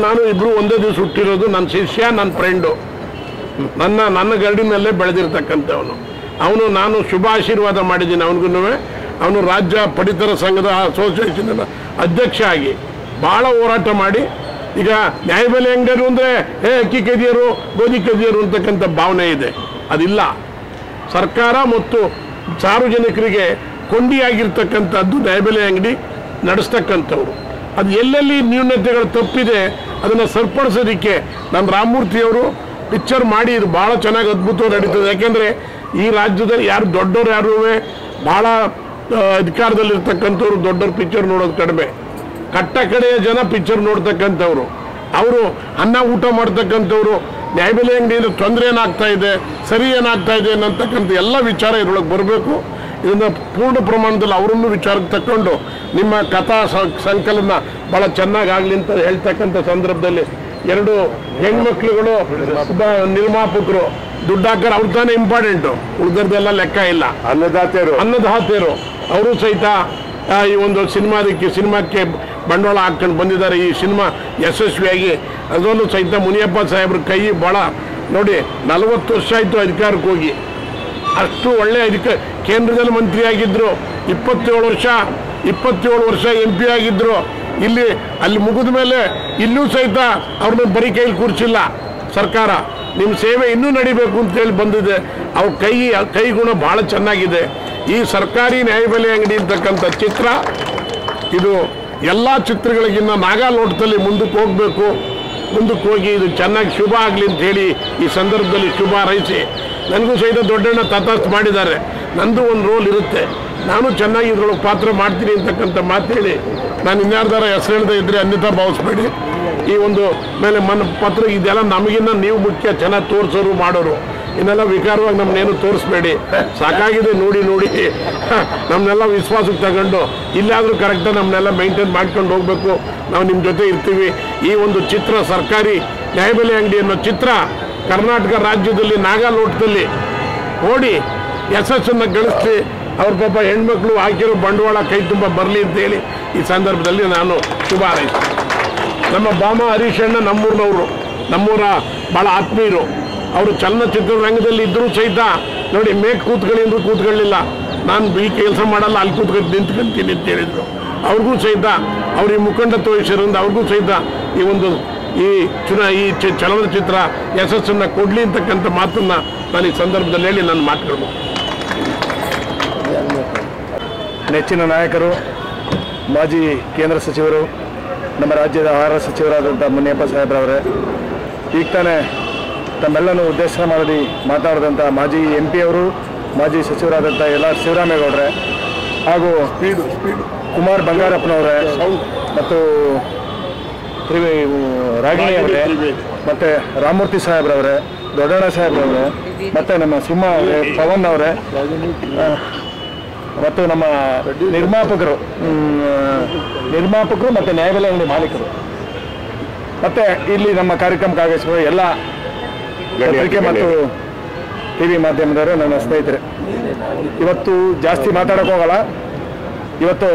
Speaker 5: ನಾನು ಇಬ್ಬರು ಒಂದೇ ದಿವಸ ಹುಟ್ಟಿರೋದು, ನನ್ನ ಶಿಷ್ಯ, ನನ್ನ ಫ್ರೆಂಡು, ನನ್ನ ಗರಡಿನಲ್ಲೇ ಬೆಳೆದಿರ್ತಕ್ಕಂಥವನು ಅವನು. ನಾನು ಶುಭ ಆಶೀರ್ವಾದ ಮಾಡಿದ್ದೀನಿ ಅವನಿಗೂ. ಅವನು ರಾಜ್ಯ ಪಡಿತರ ಸಂಘದ ಅಸೋಸಿಯೇಷನ್ ಅಧ್ಯಕ್ಷ ಆಗಿ ಭಾಳ ಹೋರಾಟ ಮಾಡಿ, ಈಗ ನ್ಯಾಯಬೆಲೆ ಅಂಗಡಿಯರು ಅಂದರೆ ಅಕ್ಕಿ ಕದಿಯರು, ಗೋಧಿ ಕದಿಯರು ಅಂತಕ್ಕಂಥ ಭಾವನೆ ಇದೆ, ಅದಿಲ್ಲ. ಸರ್ಕಾರ ಮತ್ತು ಸಾರ್ವಜನಿಕರಿಗೆ ಕೊಂಡಿಯಾಗಿರ್ತಕ್ಕಂಥದ್ದು ನ್ಯಾಯಬೆಲೆ ಅಂಗಡಿ ನಡೆಸ್ತಕ್ಕಂಥವ್ರು. ಅದು ಎಲ್ಲೆಲ್ಲಿ ನ್ಯೂನತೆಗಳು ತಪ್ಪಿದೆ ಅದನ್ನು ಸರಿಪಡಿಸೋದಕ್ಕೆ ನಮ್ಮ ರಾಮಮೂರ್ತಿಯವರು ಪಿಕ್ಚರ್ ಮಾಡಿ ಇದು ಭಾಳ ಚೆನ್ನಾಗಿ ಅದ್ಭುತವಾಗಿ ನಡೀತದೆ. ಯಾಕೆಂದರೆ ಈ ರಾಜ್ಯದಲ್ಲಿ ಯಾರು ದೊಡ್ಡವ್ರು ಯಾರೂ ಭಾಳ ಅಧಿಕಾರದಲ್ಲಿರ್ತಕ್ಕಂಥವ್ರು ದೊಡ್ಡವ್ರು ಪಿಕ್ಚರ್ ನೋಡೋದು ಕಡಿಮೆ. ಕಟ್ಟ ಕಡೆಯ ಜನ ಪಿಕ್ಚರ್ ನೋಡ್ತಕ್ಕಂಥವ್ರು, ಅವರು ಅನ್ನ ಊಟ ಮಾಡ್ತಕ್ಕಂಥವ್ರು ನ್ಯಾಯಬೆಲೆ ಅಂಗಡಿಯಿಂದ ತೊಂದರೆ ಏನಾಗ್ತಾ ಇದೆ, ಸರಿ ಏನಾಗ್ತಾ ಇದೆ ಅನ್ನತಕ್ಕಂಥ ಎಲ್ಲ ವಿಚಾರ ಇದರೊಳಗೆ ಬರಬೇಕು. ಇದನ್ನು ಪೂರ್ಣ ಪ್ರಮಾಣದಲ್ಲಿ ಅವರನ್ನು ವಿಚಾರಕ್ಕೆ ತಗೊಂಡು ನಿಮ್ಮ ಕಥಾ ಸಂಕಲನ ಭಾಳ ಚೆನ್ನಾಗಾಗಲಿ ಅಂತ ಹೇಳ್ತಕ್ಕಂಥ ಸಂದರ್ಭದಲ್ಲಿ 2 ಹೆಣ್ಮಕ್ಳುಗಳು ನಿರ್ಮಾಪಕರು ದುಡ್ಡು ಹಾಕರ್ ಅವ್ರು ತಾನೇ ಇಂಪಾರ್ಟೆಂಟು, ಉಳಿದರ್ದೆಲ್ಲ ಲೆಕ್ಕ ಇಲ್ಲ. ಅನ್ನದಾತೆಯರು ಅವರು ಸಹಿತ ಈ ಒಂದು ಸಿನಿಮಾಕ್ಕೆ ಬಂಡವಾಳ ಹಾಕ್ಕೊಂಡು ಬಂದಿದ್ದಾರೆ. ಈ ಸಿನಿಮಾ ಯಶಸ್ವಿಯಾಗಿ ಅದರಲ್ಲೂ ಸಹಿತ ಮುನಿಯಪ್ಪ ಸಾಹೇಬ್ರ ಕೈ ಭಾಳ ನೋಡಿ 40 ವರ್ಷ ಆಯಿತು ಅಧಿಕಾರಕ್ಕೆ ಹೋಗಿ, ಅಷ್ಟು ಒಳ್ಳೆ ಕೇಂದ್ರದಲ್ಲಿ ಮಂತ್ರಿ ಆಗಿದ್ದರು. 27 ವರ್ಷ MP ಆಗಿದ್ದರು. ಅಲ್ಲಿ ಮುಗಿದ ಮೇಲೆ ಇಲ್ಲೂ ಸಹಿತ ಅವ್ರನ್ನ ಬರೀ ಕೈಲಿ ಕೂರಿಸಿಲ್ಲ ಸರ್ಕಾರ. ನಿಮ್ಮ ಸೇವೆ ಇನ್ನೂ ನಡಿಬೇಕು ಅಂತೇಳಿ ಬಂದಿದೆ. ಅವ್ರ ಕೈ ಗುಣ ಭಾಳ ಚೆನ್ನಾಗಿದೆ. ಈ ಸರ್ಕಾರಿ ನ್ಯಾಯಬೆಲೆ ಅಂಗಡಿ ಅಂತಕ್ಕಂಥ ಚಿತ್ರ ಇದು ಎಲ್ಲ ಚಿತ್ರಗಳಿಗಿನ್ನ ನಾಗಾಲೋಟದಲ್ಲಿ ಮುಂದಕ್ಕೆ ಹೋಗಬೇಕು. ಮುಂದಕ್ಕೆ ಹೋಗಿ ಇದು ಚೆನ್ನಾಗಿ ಶುಭ ಆಗಲಿ ಅಂತ ಹೇಳಿ ಈ ಸಂದರ್ಭದಲ್ಲಿ ಶುಭ ಹಾರೈಸಿ, ನನಗೂ ಸಹಿತ ದೊಡ್ಡಣ್ಣ ತಥಾಸ್ತು ಮಾಡಿದ್ದಾರೆ. ನಂದು ಒಂದು ರೋಲ್ ಇರುತ್ತೆ, ನಾನು ಚೆನ್ನಾಗಿ ಇದ್ರೊಳಗೆ ಪಾತ್ರ ಮಾಡ್ತೀನಿ ಅಂತಕ್ಕಂಥ ಮಾತು ಹೇಳಿ ನಾನು ಇನ್ಯಾರ್ದಾರ ಹೆಸರು ಹೇಳ್ತಾ ಇದ್ದರೆ ಅನ್ಯತಾ ಭಾವಿಸ್ಬೇಡಿ. ಈ ಒಂದು ಮೇಲೆ ಪತ್ರ ಇದೆಲ್ಲ ನಮಗಿನ್ನ ನೀವು ಮುಖ್ಯ, ಚೆನ್ನಾಗಿ ತೋರಿಸೋರು ಮಾಡೋರು. ಇನ್ನೆಲ್ಲ ವಿಕಾರವಾಗಿ ನಮ್ಮನ್ನೇನು ತೋರಿಸ್ಬೇಡಿ, ಸಾಕಾಗಿದೆ ನೋಡಿ ನಮ್ಮನ್ನೆಲ್ಲ ವಿಶ್ವಾಸಕ್ಕೆ ತಗೊಂಡು ಇಲ್ಲಾದರೂ ಕರೆಕ್ಟಾಗಿ ನಮ್ಮನ್ನೆಲ್ಲ ಮೇಂಟೈನ್ ಮಾಡ್ಕೊಂಡು ಹೋಗಬೇಕು. ನಾವು ನಿಮ್ಮ ಜೊತೆ ಇರ್ತೀವಿ. ಈ ಒಂದು ಚಿತ್ರ ಸರ್ಕಾರಿ ನ್ಯಾಯಬೆಲೆ ಅಂಗಡಿ ಅನ್ನೋ ಚಿತ್ರ ಕರ್ನಾಟಕ ರಾಜ್ಯದಲ್ಲಿ ನಾಗಾಲೋಟದಲ್ಲಿ ಓಡಿ ಯಶಸ್ಸನ್ನು ಗಳಿಸಿ ಅವ್ರ ಪಾಪ ಹೆಣ್ಮಕ್ಳು ಹಾಕಿರೋ ಬಂಡವಾಳ ಕೈ ತುಂಬ ಬರಲಿ ಅಂತೇಳಿ ಈ ಸಂದರ್ಭದಲ್ಲಿ ನಾನು ಶುಭ ಹಾರೈಸ್ತೀನಿ. ನಮ್ಮ ಬಾಮ ಹರೀಶಣ್ಣ ನಮ್ಮೂರ ಭಾಳ ಆತ್ಮೀಯರು. ಅವರು ಚಲನಚಿತ್ರ ರಂಗದಲ್ಲಿ ಇದ್ದರೂ ಸಹಿತ ನೋಡಿ ಕೂತ್ಕೊಳ್ಳಿಲ್ಲ, ನಾನು ಈ ಕೆಲಸ ಮಾಡಲ್ಲ, ಅಲ್ಲಿ ನಿಂತ್ಕೊಂತೀನಿ ಅಂತ ಹೇಳಿದರು. ಅವ್ರಿಗೂ ಸಹಿತ ಅವ್ರಿಗೆ ಮುಖಂಡತ್ವ ವಹಿಸಿರೋದ್ರಿಂದ ಅವ್ರಿಗೂ ಸಹಿತ ಈ ಚಲನಚಿತ್ರ ಯಶಸ್ಸನ್ನು ಕೊಡಲಿ ಅಂತಕ್ಕಂಥ ಮಾತನ್ನು ನಾನು ಈ ಸಂದರ್ಭದಲ್ಲಿ ಹೇಳಿ ನನ್ನ ಮಾತುಗಳು.
Speaker 4: ನೆಚ್ಚಿನ ನಾಯಕರು, ಮಾಜಿ ಕೇಂದ್ರ ಸಚಿವರು, ನಮ್ಮ ರಾಜ್ಯದ ಆಹಾರ ಸಚಿವರಾದಂಥ ಮುನಿಯಪ್ಪ ಸಾಹೇಬ್ರವರೇ, ಈಗ ತಾನೇ ತಮ್ಮೆಲ್ಲನೂ ಉದ್ದೇಶ ಮಾಡಿ ಮಾತಾಡಿದಂಥ ಮಾಜಿ MP ಅವರು, ಮಾಜಿ ಸಚಿವರಾದಂಥ ಶಿವರಾಮೇಗೌಡರೇ, ಹಾಗೂ ಕುಮಾರ್ ಬಂಗಾರಪ್ಪನವರೇ, ಮತ್ತು ರಾಗಿಣಿ ಅವರೇ, ಮತ್ತು ರಾಮಮೂರ್ತಿ ಸಾಹೇಬ್ರವರೇ, ದೊಡ್ಡಣ್ಣ ಸಾಹೇಬ್ರವರೇ, ಮತ್ತು ನಮ್ಮ ಸಿಂಹ ಪವನ್ ಅವರೇ, ಮತ್ತು ನಮ್ಮ ನಿರ್ಮಾಪಕರು ಮತ್ತು ನ್ಯಾಯಬೆಲೆ ಅಂಗಡಿ ಮಾಲೀಕರು, ಮತ್ತು ಇಲ್ಲಿ ನಮ್ಮ ಕಾರ್ಯಕ್ರಮಕ್ಕೆ ಆಗಮಿಸುವ ಎಲ್ಲ ಪತ್ರಿಕೆ ಮತ್ತು TV ಮಾಧ್ಯಮದವರು, ನನ್ನ ಸ್ನೇಹಿತರೆ. ಇವತ್ತು ಜಾಸ್ತಿ ಮಾತಾಡೋಕೆ ಹೋಗಲ್ಲ. ಇವತ್ತು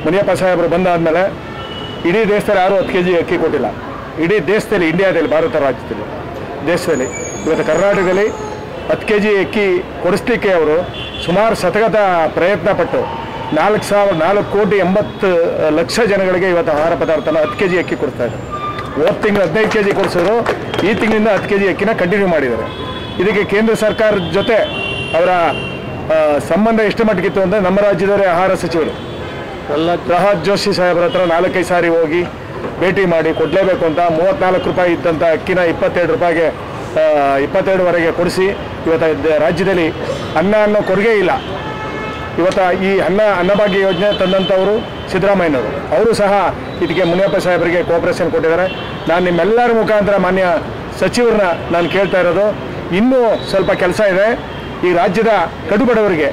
Speaker 4: ಮುನಿಯಪ್ಪ ಸಾಹೇಬರು ಬಂದಾದಮೇಲೆ ಇಡೀ ದೇಶದಲ್ಲಿ ಯಾರೂ 10 kg ಅಕ್ಕಿ ಕೊಟ್ಟಿಲ್ಲ. ಇಡೀ ದೇಶದಲ್ಲಿ, ಇಂಡಿಯಾದಲ್ಲಿ, ಭಾರತ ರಾಜ್ಯದಲ್ಲಿ, ದೇಶದಲ್ಲಿ ಇವತ್ತು ಕರ್ನಾಟಕದಲ್ಲಿ 10 kg ಅಕ್ಕಿ ಕೊಡಿಸ್ಲಿಕ್ಕೆ ಅವರು ಸುಮಾರು ಶತಗತ ಪ್ರಯತ್ನ ಪಟ್ಟು 4,80,00,000 ಜನಗಳಿಗೆ ಇವತ್ತು ಆಹಾರ ಪದಾರ್ಥನ 10 kg ಅಕ್ಕಿ ಕೊಡ್ತಾ ಇದ್ದಾರೆ. ಹೋದ ತಿಂಗಳು 15 kg ಕೊಡಿಸೋರು ಈ ತಿಂಗಳಿಂದ 10 kg ಅಕ್ಕಿನ ಕಂಟಿನ್ಯೂ ಮಾಡಿದ್ದಾರೆ. ಇದಕ್ಕೆ ಕೇಂದ್ರ ಸರ್ಕಾರದ ಜೊತೆ ಅವರ ಸಂಬಂಧ ಎಷ್ಟು ಮಟ್ಟಿಗಿತ್ತು ಅಂದರೆ, ನಮ್ಮ ರಾಜ್ಯದವರೇ ಆಹಾರ ಸಚಿವರು ಪ್ರಹ್ಲಾದ್ ಜೋಶಿ ಸಾಹೇಬ್ರ ಹತ್ರ 4-5 ಸಾರಿ ಹೋಗಿ ಭೇಟಿ ಮಾಡಿ ಕೊಡಲೇಬೇಕು ಅಂತ 34 ರೂಪಾಯಿ ಇದ್ದಂಥ ಅಕ್ಕಿನ 22 ರೂಪಾಯಿಗೆ 22ವರೆಗೆ ಕೊಡಿಸಿ ಇವತ್ತು ರಾಜ್ಯದಲ್ಲಿ ಅನ್ನೋ ಕೊರಗೆ ಇಲ್ಲ. ಇವತ್ತು ಈ ಅನ್ನಭಾಗ್ಯ ಯೋಜನೆ ತಂದಂಥವರು ಸಿದ್ದರಾಮಯ್ಯನವರು, ಅವರು ಸಹ ಇದಕ್ಕೆ ಮುನಿಯಪ್ಪ ಸಾಹೇಬರಿಗೆ ಕೋಆಪರೇಷನ್ ಕೊಟ್ಟಿದ್ದಾರೆ. ನಾನು ನಿಮ್ಮೆಲ್ಲರ ಮುಖಾಂತರ ಮಾನ್ಯ ಸಚಿವರನ್ನ ನಾನು ಕೇಳ್ತಾ ಇರೋದು, ಇನ್ನೂ ಸ್ವಲ್ಪ ಕೆಲಸ ಇದೆ. ಈ ರಾಜ್ಯದ ಕಡುಬಡವರಿಗೆ,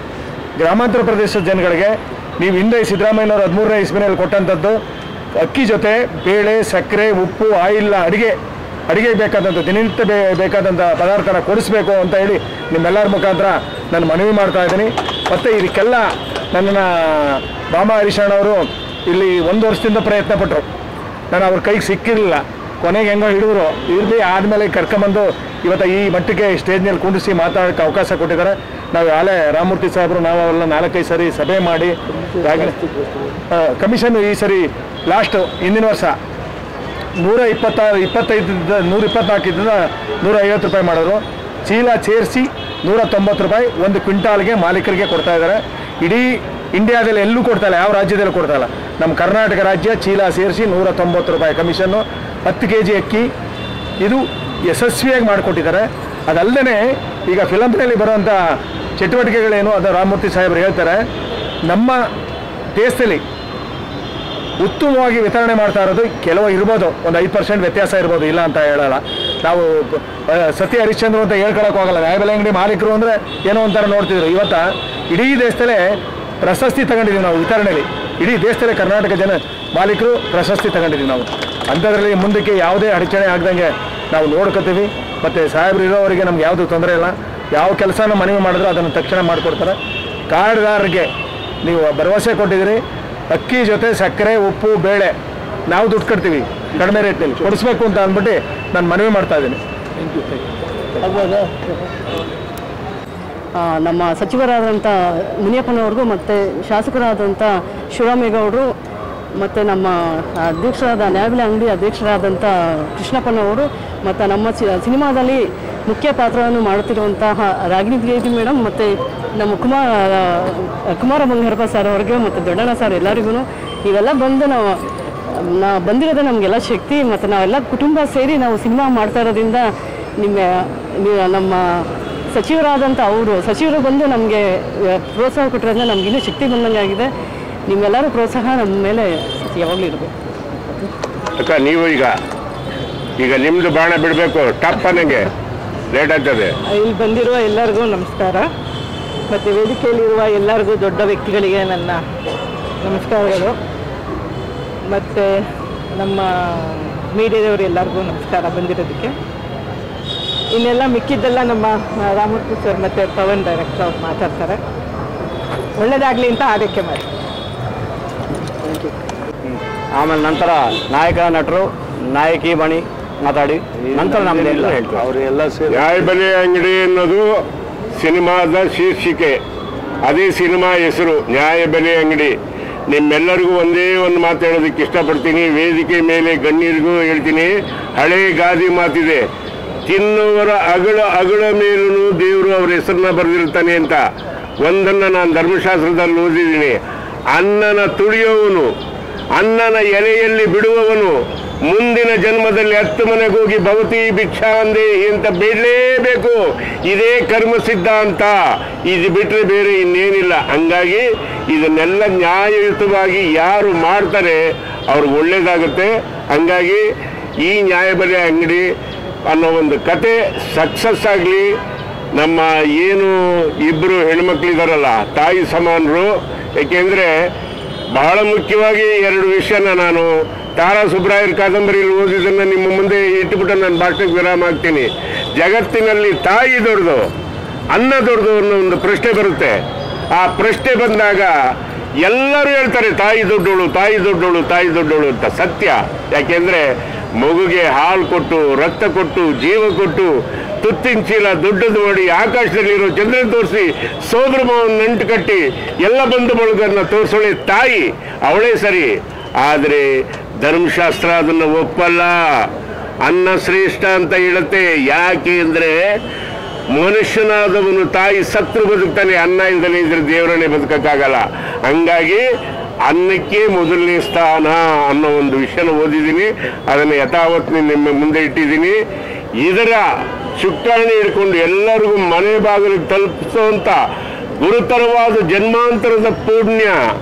Speaker 4: ಗ್ರಾಮಾಂತರ ಪ್ರದೇಶದ ಜನಗಳಿಗೆ ನೀವು ಹಿಂದೆ ಸಿದ್ದರಾಮಯ್ಯನವರು 13ನೇ ಇಸ್ವಿನಲ್ಲಿ ಕೊಟ್ಟಂಥದ್ದು ಅಕ್ಕಿ ಜೊತೆ ಬೇಳೆ, ಸಕ್ಕರೆ, ಉಪ್ಪು, ಆಯಿಲ್, ಅಡಿಗೆ ಬೇಕಾದಂಥ ದಿನನಿತ್ಯ ಬೇಕಾದಂಥ ಪದಾರ್ಥನ ಕೊಡಿಸ್ಬೇಕು ಅಂತ ಹೇಳಿ ನಿಮ್ಮೆಲ್ಲರ ಮುಖಾಂತರ ನಾನು ಮನವಿ ಮಾಡ್ತಾ ಇದ್ದೀನಿ. ಮತ್ತು ಇದಕ್ಕೆಲ್ಲ ನನ್ನನ್ನು ಬಾಮ ಹರೀಶಣ್ಣವರು ಇಲ್ಲಿ 1 ವರ್ಷದಿಂದ ಪ್ರಯತ್ನ ಪಟ್ಟರು. ನಾನು ಅವ್ರ ಕೈಗೆ ಸಿಕ್ಕಿರಲಿಲ್ಲ. ಕೊನೆಗೆ ಹೆಂಗೋ ಹಿಡಿದ್ರು. ಇರಲಿ ಆದಮೇಲೆ ಕರ್ಕೊಂಬಂದು ಇವತ್ತು ಈ ಮಟ್ಟಿಗೆ ಸ್ಟೇಜ್ನಲ್ಲಿ ಕುಂಡಿಸಿ ಮಾತಾಡೋಕ್ಕೆ ಅವಕಾಶ ಕೊಟ್ಟಿದ್ದಾರೆ. ನಾವು ಆಲೇ ರಾಮಮೂರ್ತಿ ಸಾಹೇಬರು ನಾವು ಅವೆಲ್ಲ 4-5 ಸರಿ ಸಭೆ ಮಾಡಿ ಕಮಿಷನ್ನು ಈ ಸರಿ ಲಾಸ್ಟು ಹಿಂದಿನ ವರ್ಷ 124 ಇದ್ದ 150 ರೂಪಾಯಿ ಮಾಡೋರು. ಚೀಲ ಸೇರಿಸಿ 190 ರೂಪಾಯಿ 1 ಕ್ವಿಂಟಾಲ್ಗೆ ಮಾಲೀಕರಿಗೆ ಕೊಡ್ತಾ ಇದ್ದಾರೆ.
Speaker 6: ಇಡೀ ಇಂಡಿಯಾದಲ್ಲಿ ಎಲ್ಲೂ ಕೊಡ್ತಾಯಿಲ್ಲ, ಯಾವ ರಾಜ್ಯದಲ್ಲೂ ಕೊಡ್ತಾಯಿಲ್ಲ. ನಮ್ಮ ಕರ್ನಾಟಕ ರಾಜ್ಯ ಚೀಲ ಸೇರಿಸಿ 190 ರೂಪಾಯಿ ಕಮಿಷನ್ನು, 10 kg ಅಕ್ಕಿ, ಇದು ಯಶಸ್ವಿಯಾಗಿ ಮಾಡಿಕೊಟ್ಟಿದ್ದಾರೆ. ಅದಲ್ಲದೆ ಈಗ ಫಿಲಂನಲ್ಲಿ ಬರುವಂಥ ಚಟುವಟಿಕೆಗಳೇನು ಅದು ರಾಮಮೂರ್ತಿ ಸಾಹೇಬರು ಹೇಳ್ತಾರೆ. ನಮ್ಮ ದೇಶದಲ್ಲಿ ಉತ್ತಮವಾಗಿ ವಿತರಣೆ ಮಾಡ್ತಾ ಇರೋದು ಕೆಲವು ಇರ್ಬೋದು, ಒಂದು 5% ವ್ಯತ್ಯಾಸ ಇರ್ಬೋದು, ಇಲ್ಲ ಅಂತ ಹೇಳಲ್ಲ. ನಾವು ಸತ್ಯ ಹರಿಶ್ಚಂದ್ರ ಅಂತ ಹೇಳ್ಕೊಳಕ್ಕೆ ಹೋಗಲ್ಲ. ನ್ಯಾಯಬೆಲೆ ಅಂಗಡಿ ಮಾಲೀಕರು ಅಂದರೆ ಏನೋ ಒಂಥರ ನೋಡ್ತಿದ್ರು. ಇವತ್ತು ಇಡೀ ದೇಶದಲ್ಲೇ ಪ್ರಶಸ್ತಿ ತಗೊಂಡಿದ್ದೀವಿ ನಾವು ವಿತರಣೆಯಲ್ಲಿ. ಇಡೀ ದೇಶದಲ್ಲೇ ಕರ್ನಾಟಕ ಮಾಲೀಕರು ಪ್ರಶಸ್ತಿ ತಗೊಂಡಿದ್ದೀವಿ ನಾವು. ಅಂಥದ್ರಲ್ಲಿ ಮುಂದಕ್ಕೆ ಯಾವುದೇ ಅಡಚಣೆ ಆಗ್ದಂಗೆ ನಾವು ನೋಡ್ಕೊತೀವಿ. ಮತ್ತು ಸಾಹೇಬ್ರು ಇರೋವರಿಗೆ ನಮ್ಗೆ ಯಾವುದೂ ತೊಂದರೆ ಇಲ್ಲ. ಯಾವ ಕೆಲಸನ ಮನವಿ ಮಾಡಿದ್ರು ಅದನ್ನು ತಕ್ಷಣ ಮಾಡಿಕೊಡ್ತಾರೆ. ಕಾರ್ಡ್ದಾರರಿಗೆ ನೀವು ಭರವಸೆ ಕೊಟ್ಟಿದ್ದೀರಿ, ಅಕ್ಕಿ ಜೊತೆ ಸಕ್ಕರೆ, ಉಪ್ಪು, ಬೇಳೆ ನಾವು ದುಡ್ಡು ಕಟ್ತೀವಿ ಕಡಿಮೆ ರೇಟ್ನಲ್ಲಿ ಕೊಡಿಸ್ಬೇಕು ಅಂತ ಅಂದ್ಬಿಟ್ಟು ನಾನು ಮನವಿ ಮಾಡ್ತಾ ಇದ್ದೀನಿ.
Speaker 7: ನಮ್ಮ ಸಚಿವರಾದಂಥ ಮುನಿಯಪ್ಪನವ್ರಿಗೂ ಮತ್ತು ಶಾಸಕರಾದಂಥ ಶಿವರಾಮೇಗೌಡರು ಮತ್ತು ನಮ್ಮ ಅಧ್ಯಕ್ಷರಾದ ನ್ಯಾಯಬೆಲೆ ಅಂಗಡಿ ಅಧ್ಯಕ್ಷರಾದಂಥ ಕೃಷ್ಣಪ್ಪನವರು ಮತ್ತು ನಮ್ಮ ಸಿನಿಮಾದಲ್ಲಿ ಮುಖ್ಯ ಪಾತ್ರವನ್ನು ಮಾಡುತ್ತಿರುವಂತಹ ರಾಗಿಣಿ ದೇವಿ ಮೇಡಮ್ ಮತ್ತು ನಮ್ಮ ಕುಮಾರ ಬಂಗಾರಪ್ಪ ಸರ್ ಅವ್ರಿಗೆ ಮತ್ತು ದೊಡ್ಡಣ್ಣ ಸರ್ ಎಲ್ಲರಿಗೂ ಇವೆಲ್ಲ ಬಂದು ನಾವು ಬಂದಿರೋದೇ ನಮಗೆಲ್ಲ ಶಕ್ತಿ. ಮತ್ತು ನಾವೆಲ್ಲ ಕುಟುಂಬ ಸೇರಿ ನಾವು ಸಿನಿಮಾ ಮಾಡ್ತಾ ಇರೋದ್ರಿಂದ ನಮ್ಮ ಸಚಿವರಾದಂಥ ಸಚಿವರು ಬಂದು ನಮಗೆ ಪ್ರೋತ್ಸಾಹ ಕೊಟ್ಟಿರೋದ್ರಿಂದ ನಮಗಿನ್ನೂ ಶಕ್ತಿ ಬಂದಂಗೆ ಆಗಿದೆ. ನಿಮ್ಮೆಲ್ಲರೂ ಪ್ರೋತ್ಸಾಹ ನಮ್ಮ ಮೇಲೆ ಯಾವಾಗಲೂ ಇರಬೇಕು.
Speaker 2: ಅಕ್ಕ ನೀವು ಈಗ ನಿಮ್ಮದು ಬಾಣ ಬಿಡಬೇಕು, ಟಪ್ ನನಗೆ ಲೇಟ್ ಆಗ್ತದೆ.
Speaker 8: ಇಲ್ಲಿ ಬಂದಿರುವ ಎಲ್ಲರಿಗೂ ನಮಸ್ಕಾರ. ಮತ್ತು ವೇದಿಕೆಯಲ್ಲಿರುವ ಎಲ್ಲರಿಗೂ ದೊಡ್ಡ ವ್ಯಕ್ತಿಗಳಿಗೆ ನನ್ನ ನಮಸ್ಕಾರಗಳು. ಮತ್ತು ನಮ್ಮ ಮೀಡಿಯಾದವರು ಎಲ್ಲರಿಗೂ ನಮಸ್ಕಾರ ಬಂದಿರೋದಕ್ಕೆ. ಇನ್ನೆಲ್ಲ ಮಿಕ್ಕಿದ್ದೆಲ್ಲ ನಮ್ಮ ರಾಮಮೂರ್ತಿ ಸರ್ ಮತ್ತು ಪವನ್ ಡೈರೆಕ್ಟರ್ ಅವ್ರು ಮಾತಾಡ್ತಾರೆ. ಒಳ್ಳೆಯದಾಗಲಿ ಅಂತ ಆರೈಕೆ ಮಾಡಿ.
Speaker 1: ಆಮೇಲೆ ನಂತರ ನಾಯಕ ನಟರು, ನಾಯಕಿ ಬಣಿ ಮಾತಾಡಿ ನಂತರ ನಮ್ಮದೆಲ್ಲ ಹೇಳ್ತೀವಿ.
Speaker 4: ಅವರೆಲ್ಲ ಸೇರಿ
Speaker 2: ನ್ಯಾಯಬೆಲೆ ಅಂಗಡಿ ಅನ್ನೋದು ಸಿನಿಮಾದ ಶೀರ್ಷಿಕೆ, ಅದೇ ಸಿನಿಮಾ ಹೆಸರು ನ್ಯಾಯಬೆಲೆ ಅಂಗಡಿ. ನಿಮ್ಮೆಲ್ಲರಿಗೂ ಒಂದೇ ಒಂದು ಮಾತು ಹೇಳೋದಕ್ಕೆ ಇಷ್ಟಪಡ್ತೀನಿ. ವೇದಿಕೆ ಮೇಲೆ ಗಣ್ಯರಿಗೂ ಹೇಳ್ತೀನಿ, ಹಳೇ ಗಾದಿ ಮಾತಿದೆ, ತಿನ್ನುವರ ಅಗಳ ಮೇಲೂ ದೇವರು ಅವ್ರ ಹೆಸರನ್ನ ಬರೆದಿರ್ತಾನೆ ಅಂತ. ಒಂದನ್ನು ನಾನು ಧರ್ಮಶಾಸ್ತ್ರದಲ್ಲಿ ಓದಿದ್ದೀನಿ, ಅನ್ನನ ತುಳಿಯುವವನು, ಅನ್ನನ ಎಲೆಯಲ್ಲಿ ಬಿಡುವವನು ಮುಂದಿನ ಜನ್ಮದಲ್ಲಿ 10 ಮನೆಗೆ ಹೋಗಿ ಭವತಿ ಭಿಕ್ಷಾ ಅಂದೆ ಅಂತ ಬೇಡಲೇಬೇಕು. ಇದೇ ಕರ್ಮ ಸಿದ್ಧಾಂತ, ಇದು ಬಿಟ್ಟರೆ ಬೇರೆ ಇನ್ನೇನಿಲ್ಲ. ಹಂಗಾಗಿ ಇದನ್ನೆಲ್ಲ ನ್ಯಾಯಯುತವಾಗಿ ಯಾರು ಮಾಡ್ತಾರೆ ಅವ್ರಿಗೆ ಒಳ್ಳೇದಾಗುತ್ತೆ. ಹಂಗಾಗಿ ಈ ನ್ಯಾಯಬೆಲೆ ಅಂಗಡಿ ಅನ್ನೋ ಒಂದು ಕತೆ ಸಕ್ಸಸ್ ಆಗಲಿ. ನಮ್ಮ ಏನು ಇಬ್ಬರು ಹೆಣ್ಮಕ್ಳಿದಾರಲ್ಲ ತಾಯಿ ಸಮಾನರು, ಏಕೆಂದರೆ ಬಹಳ ಮುಖ್ಯವಾಗಿ 2 ವಿಷಯನ ನಾನು ತಾರಾ ಸುಬ್ರಾಯರ್ ಕಾದಂಬರಿಯಲ್ಲಿ ಓದಿದ್ದನ್ನು ನಿಮ್ಮ ಮುಂದೆ ಇಟ್ಟುಬಿಟ್ಟು ನಾನು ಭಾಷಣಕ್ಕೆ ವಿರಾಮ ಆಗ್ತೀನಿ. ಜಗತ್ತಿನಲ್ಲಿ ತಾಯಿ ದೊಡ್ಡದು, ಅನ್ನ ದೊಡ್ಡದು ಅನ್ನೋ ಒಂದು ಪ್ರಶ್ನೆ ಬರುತ್ತೆ. ಆ ಪ್ರಶ್ನೆ ಬಂದಾಗ ಎಲ್ಲರೂ ಹೇಳ್ತಾರೆ ತಾಯಿ ದೊಡ್ಡೋಳು, ತಾಯಿ ದೊಡ್ಡೋಳು, ತಾಯಿ ದೊಡ್ಡೋಳು ಅಂತ. ಸತ್ಯ. ಯಾಕೆಂದರೆ ಮಗುಗೆ ಹಾಲು ಕೊಟ್ಟು, ರಕ್ತ ಕೊಟ್ಟು, ಜೀವ ಕೊಟ್ಟು, ತುತ್ತಿನ ಚೀಲ ದೊಡ್ಡದು ಮಾಡಿ, ಆಕಾಶದಲ್ಲಿರೋ ಚಂದ್ರನ ತೋರಿಸಿ, ಸೋದರ ಮಾವನ ನಂಟು ಕಟ್ಟಿ, ಎಲ್ಲ ಬಂಧು ಬಳಗನ್ನು ತೋರಿಸೋಳೆ ತಾಯಿ, ಅವಳೇ ಸರಿ. ಆದರೆ ಧರ್ಮಶಾಸ್ತ್ರ ಅದನ್ನು ಒಪ್ಪಲ್ಲ. ಅನ್ನ ಶ್ರೇಷ್ಠ ಅಂತ ಹೇಳುತ್ತೆ. ಯಾಕೆ ಅಂದರೆ ಮನುಷ್ಯನಾದವನು ತಾಯಿ ಸತ್ರು ಬದುಕ್ತಾನೆ, ಅನ್ನ ಇಲ್ದಲೇ ಇದ್ರೆ ದೇವರನ್ನೇ ಬದುಕಕ್ಕಾಗಲ್ಲ. ಹಂಗಾಗಿ ಅನ್ನಕ್ಕೆ ಮೊದಲನೇ ಸ್ಥಾನ ಅನ್ನೋ ಒಂದು ವಿಷಯನ ಓದಿದ್ದೀನಿ. ಅದನ್ನು ಯಥಾವತ್ ನಿಮ್ಮ ಮುಂದೆ ಇಟ್ಟಿದ್ದೀನಿ. ಇದರ ಚುಕ್ಕಾಣಿ ಹಿಡ್ಕೊಂಡು ಎಲ್ಲರಿಗೂ ಮನೆ ಬಾಗಿಲಿಗೆ ತಲುಪಿಸುವಂಥ ಗುರುತರವಾದ ಜನ್ಮಾಂತರದ ಪುಣ್ಯ,